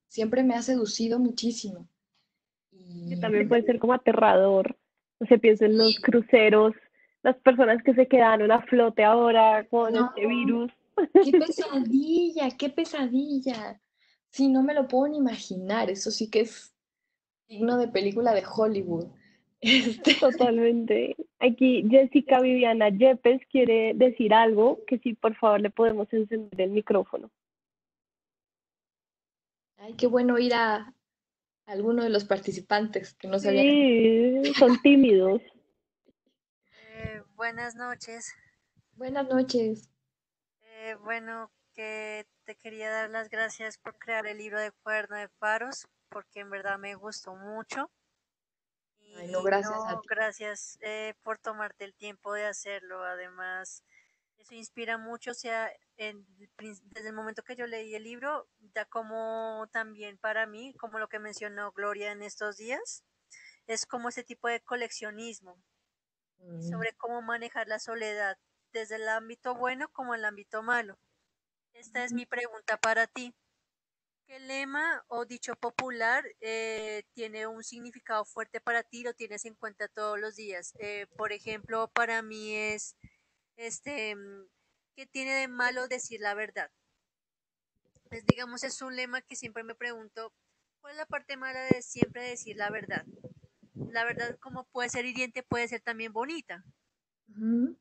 siempre me ha seducido muchísimo. Que Y también puede ser como aterrador. No se piensa en los cruceros, las personas que se quedaron a flote ahora con no, este virus. qué pesadilla, qué pesadilla. Sí, no me lo puedo ni imaginar, eso sí que es digno de película de Hollywood. Este, Totalmente. Aquí Jessica Viviana Yepes quiere decir algo que sí, por favor, le podemos encender el micrófono. ay, qué bueno ir a alguno de los participantes que no sabían. Sí, son tímidos. Buenas noches. Buenas noches. Bueno, que te quería dar las gracias por crear el libro de Cuaderno de Faros, porque en verdad me gustó mucho. Ay, no, Y gracias a no, ti. gracias por tomarte el tiempo de hacerlo. Además, eso inspira mucho, o sea, desde el momento que yo leí el libro, ya como también para mí, como lo que mencionó Gloria en estos días, es como ese tipo de coleccionismo y Mm, sobre cómo manejar la soledad, desde el ámbito bueno como el ámbito malo. Esta es mi pregunta para ti. ¿Qué lema o dicho popular tiene un significado fuerte para ti, lo tienes en cuenta todos los días? Por ejemplo, para mí es, este, ¿qué tiene de malo decir la verdad? Pues, digamos, es un lema que siempre me pregunto, ¿cuál es la parte mala de siempre decir la verdad? La verdad, como puede ser hiriente, puede ser también bonita. Ujú.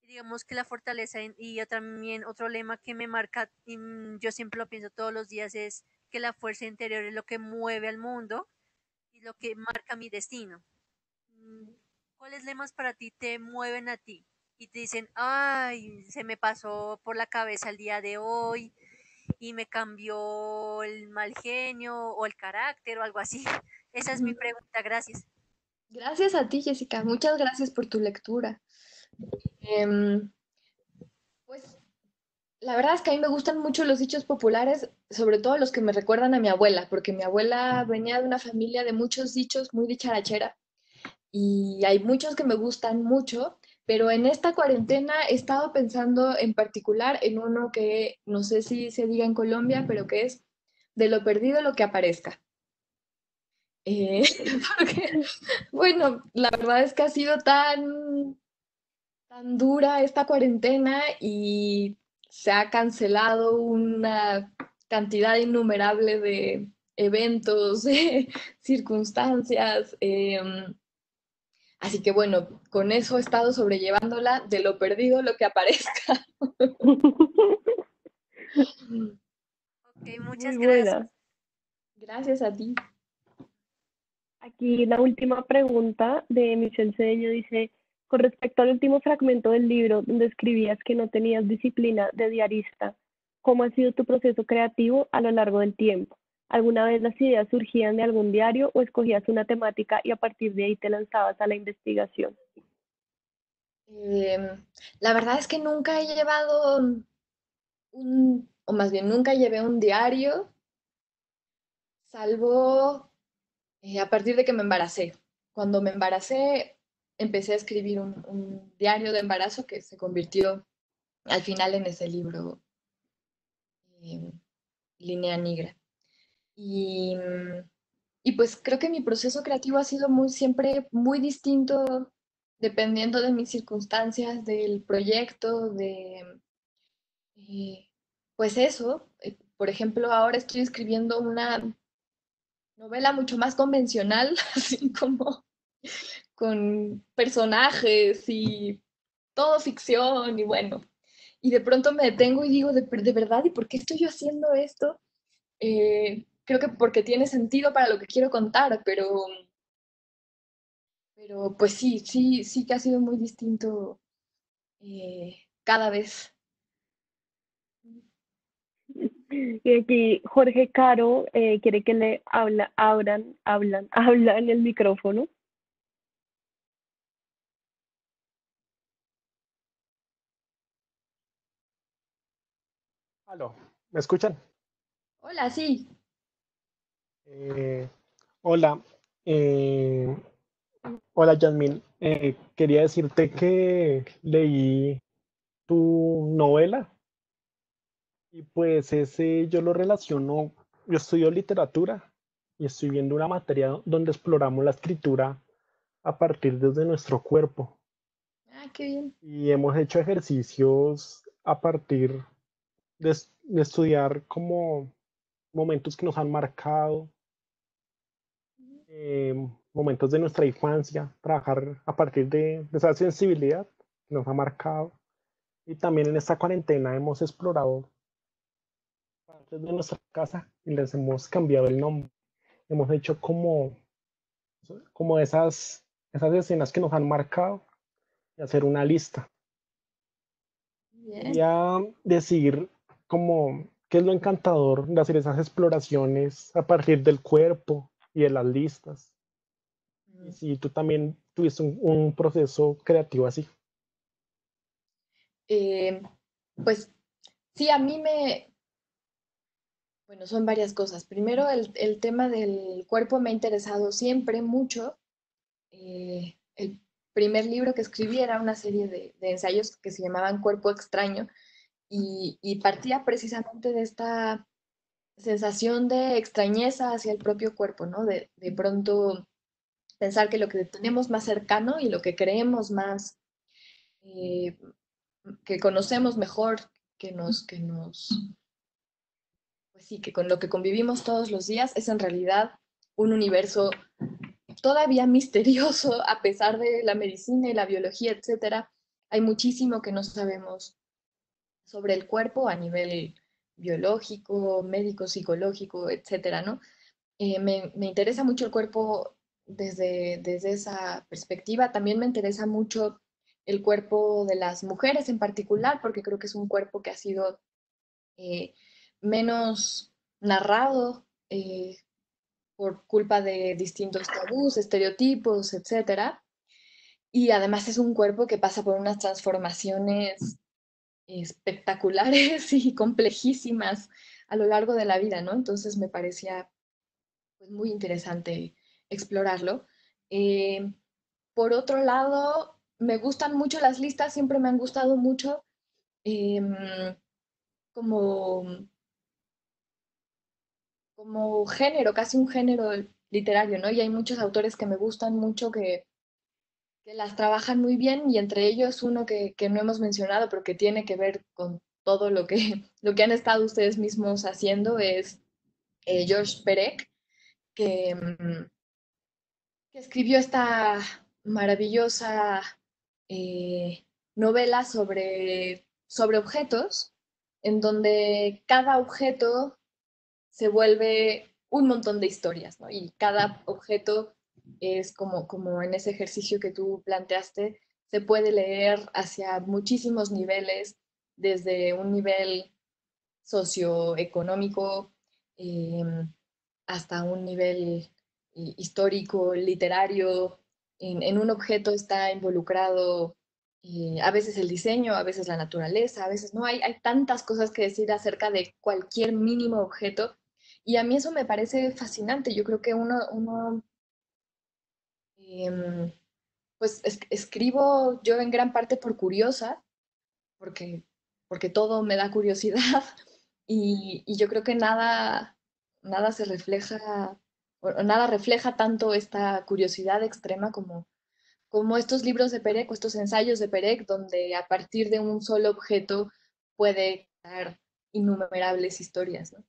Digamos que la fortaleza y también otro lema que me marca, y yo siempre lo pienso todos los días, es que la fuerza interior es lo que mueve al mundo y lo que marca mi destino. Mm, ¿Cuáles lemas para ti te mueven a ti? Y te dicen, ay, se me pasó por la cabeza el día de hoy y me cambió el mal genio o el carácter o algo así. Esa es mi Ujú. pregunta, gracias. Gracias a ti, Jessica. Muchas gracias por tu lectura. Em, pues la verdad es que a mí me gustan mucho los dichos populares, sobre todo los que me recuerdan a mi abuela, porque mi abuela venía de una familia de muchos dichos, muy dicharachera, y hay muchos que me gustan mucho, pero en esta cuarentena he estado pensando en particular en uno que no sé si se diga en Colombia, pero que es de lo perdido lo que aparezca. Eh, porque, bueno, la verdad es que ha sido tan dura esta cuarentena y se ha cancelado una cantidad innumerable de eventos, de circunstancias. Así que bueno, con eso he estado sobrellevándola de lo perdido, lo que aparezca. Ok, muchas Muy gracias. buena. Gracias a ti. Aquí la última pregunta de Michelle Cedeño dice, con respecto al último fragmento del libro donde escribías que no tenías disciplina de diarista, ¿cómo ha sido tu proceso creativo a lo largo del tiempo? ¿Alguna vez las ideas surgían de algún diario o escogías una temática y a partir de ahí te lanzabas a la investigación? Eh, la verdad es que nunca he llevado o más bien nunca llevé un diario, salvo a partir de que me embaracé. Cuando me embaracé, empecé a escribir un diario de embarazo que se convirtió al final en ese libro, eh, Línea Negra. Y, y pues creo que mi proceso creativo ha sido siempre muy distinto dependiendo de mis circunstancias, del proyecto, eh, pues eso. Por ejemplo, ahora estoy escribiendo una novela mucho más convencional, así como con personajes y todo ficción y bueno. Y de pronto me detengo y digo, de verdad, ¿y por qué estoy yo haciendo esto? Creo que porque tiene sentido para lo que quiero contar, pero pues sí que ha sido muy distinto cada vez. Y aquí Jorge Caro quiere que le hablan el micrófono. Aló, ¿me escuchan? Hola, sí. Eh, hola, eh, hola Yasmin. Quería decirte que leí tu novela y pues ese yo lo relaciono, yo estudio literatura y estoy viendo una materia donde exploramos la escritura a partir desde nuestro cuerpo Ah, qué bien. y hemos hecho ejercicios a partir de estudiar como momentos que nos han marcado eh, momentos de nuestra infancia, trabajar a partir de esa sensibilidad que nos ha marcado. Y también en esta cuarentena hemos explorado partes de nuestra casa y les hemos cambiado el nombre. Hemos hecho como esas escenas que nos han marcado y hacer una lista. Bien. Quería decir como qué es lo encantador de hacer esas exploraciones a partir del cuerpo y de las listas. Y si tú también tuviste un proceso creativo así. Eh, pues sí, a mí bueno, son varias cosas. Primero, el tema del cuerpo me ha interesado siempre mucho. El primer libro que escribí era una serie de ensayos que se llamaban Cuerpo Extraño y partía precisamente de esta sensación de extrañeza hacia el propio cuerpo, ¿no? De pronto pensar que lo que tenemos más cercano y lo que creemos más, eh, que conocemos mejor, pues sí, que con lo que convivimos todos los días es en realidad un universo todavía misterioso a pesar de la medicina y la biología, etcétera. Hay muchísimo que no sabemos sobre el cuerpo a nivel biológico, médico, psicológico, etcétera, ¿no? Me interesa mucho el cuerpo desde esa perspectiva. También me interesa mucho el cuerpo de las mujeres en particular, porque creo que es un cuerpo que ha sido eh, menos narrado por culpa de distintos tabús, estereotipos, etcétera. Y además es un cuerpo que pasa por unas transformaciones espectaculares y complejísimas a lo largo de la vida, ¿no? Entonces me parecía pues, muy interesante explorarlo. Eh, por otro lado, me gustan mucho las listas, siempre me han gustado mucho eh, como, como género, casi un género literario, ¿no? Y hay muchos autores que me gustan mucho que las trabajan muy bien y entre ellos uno que no hemos mencionado, pero que tiene que ver con todo lo que han estado ustedes mismos haciendo es George Perec, que, que escribió esta maravillosa eh, novela sobre objetos, en donde cada objeto se vuelve un montón de historias, ¿no? Y cada objeto es como en ese ejercicio que tú planteaste, se puede leer hacia muchísimos niveles, desde un nivel socioeconómico eh, hasta un nivel histórico, literario. En un objeto está involucrado a veces el diseño, a veces la naturaleza, a veces no. Hay tantas cosas que decir acerca de cualquier mínimo objeto y a mí eso me parece fascinante. Yo creo que uno em, pues escribo yo en gran parte por curiosa, porque, porque todo me da curiosidad y yo creo que nada se refleja, o nada refleja tanto esta curiosidad extrema como estos libros de Perec o estos ensayos de Perec, donde a partir de un solo objeto puede dar innumerables historias, ¿no?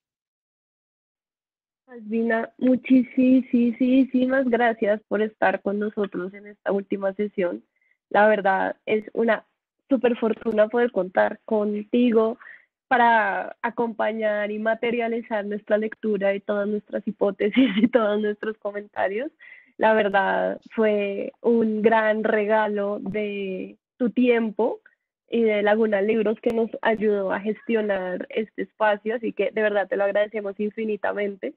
Albina, muchísimas gracias por estar con nosotros en esta última sesión. La verdad es una súper fortuna poder contar contigo para acompañar y materializar nuestra lectura y todas nuestras hipótesis y todos nuestros comentarios. La verdad fue un gran regalo de tu tiempo y de Laguna Libros que nos ayudó a gestionar este espacio, así que de verdad te lo agradecemos infinitamente.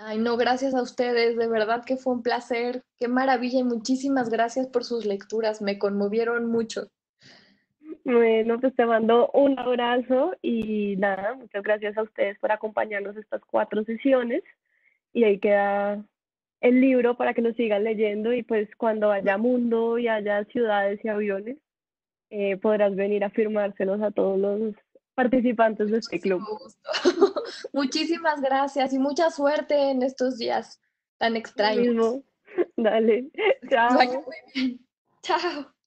Ay, no, gracias a ustedes, de verdad que fue un placer, qué maravilla y muchísimas gracias por sus lecturas, me conmovieron mucho. Bueno, pues te mando un abrazo y nada, muchas gracias a ustedes por acompañarnos estas 4 sesiones y ahí queda el libro para que lo sigan leyendo y pues cuando haya mundo y haya ciudades y aviones, podrás venir a firmárselos a todos los participantes de este club. Muchísimo gusto. Muchísimas gracias y mucha suerte en estos días tan Lo extraños. mismo, dale, Que vaya chao. muy bien. Chao.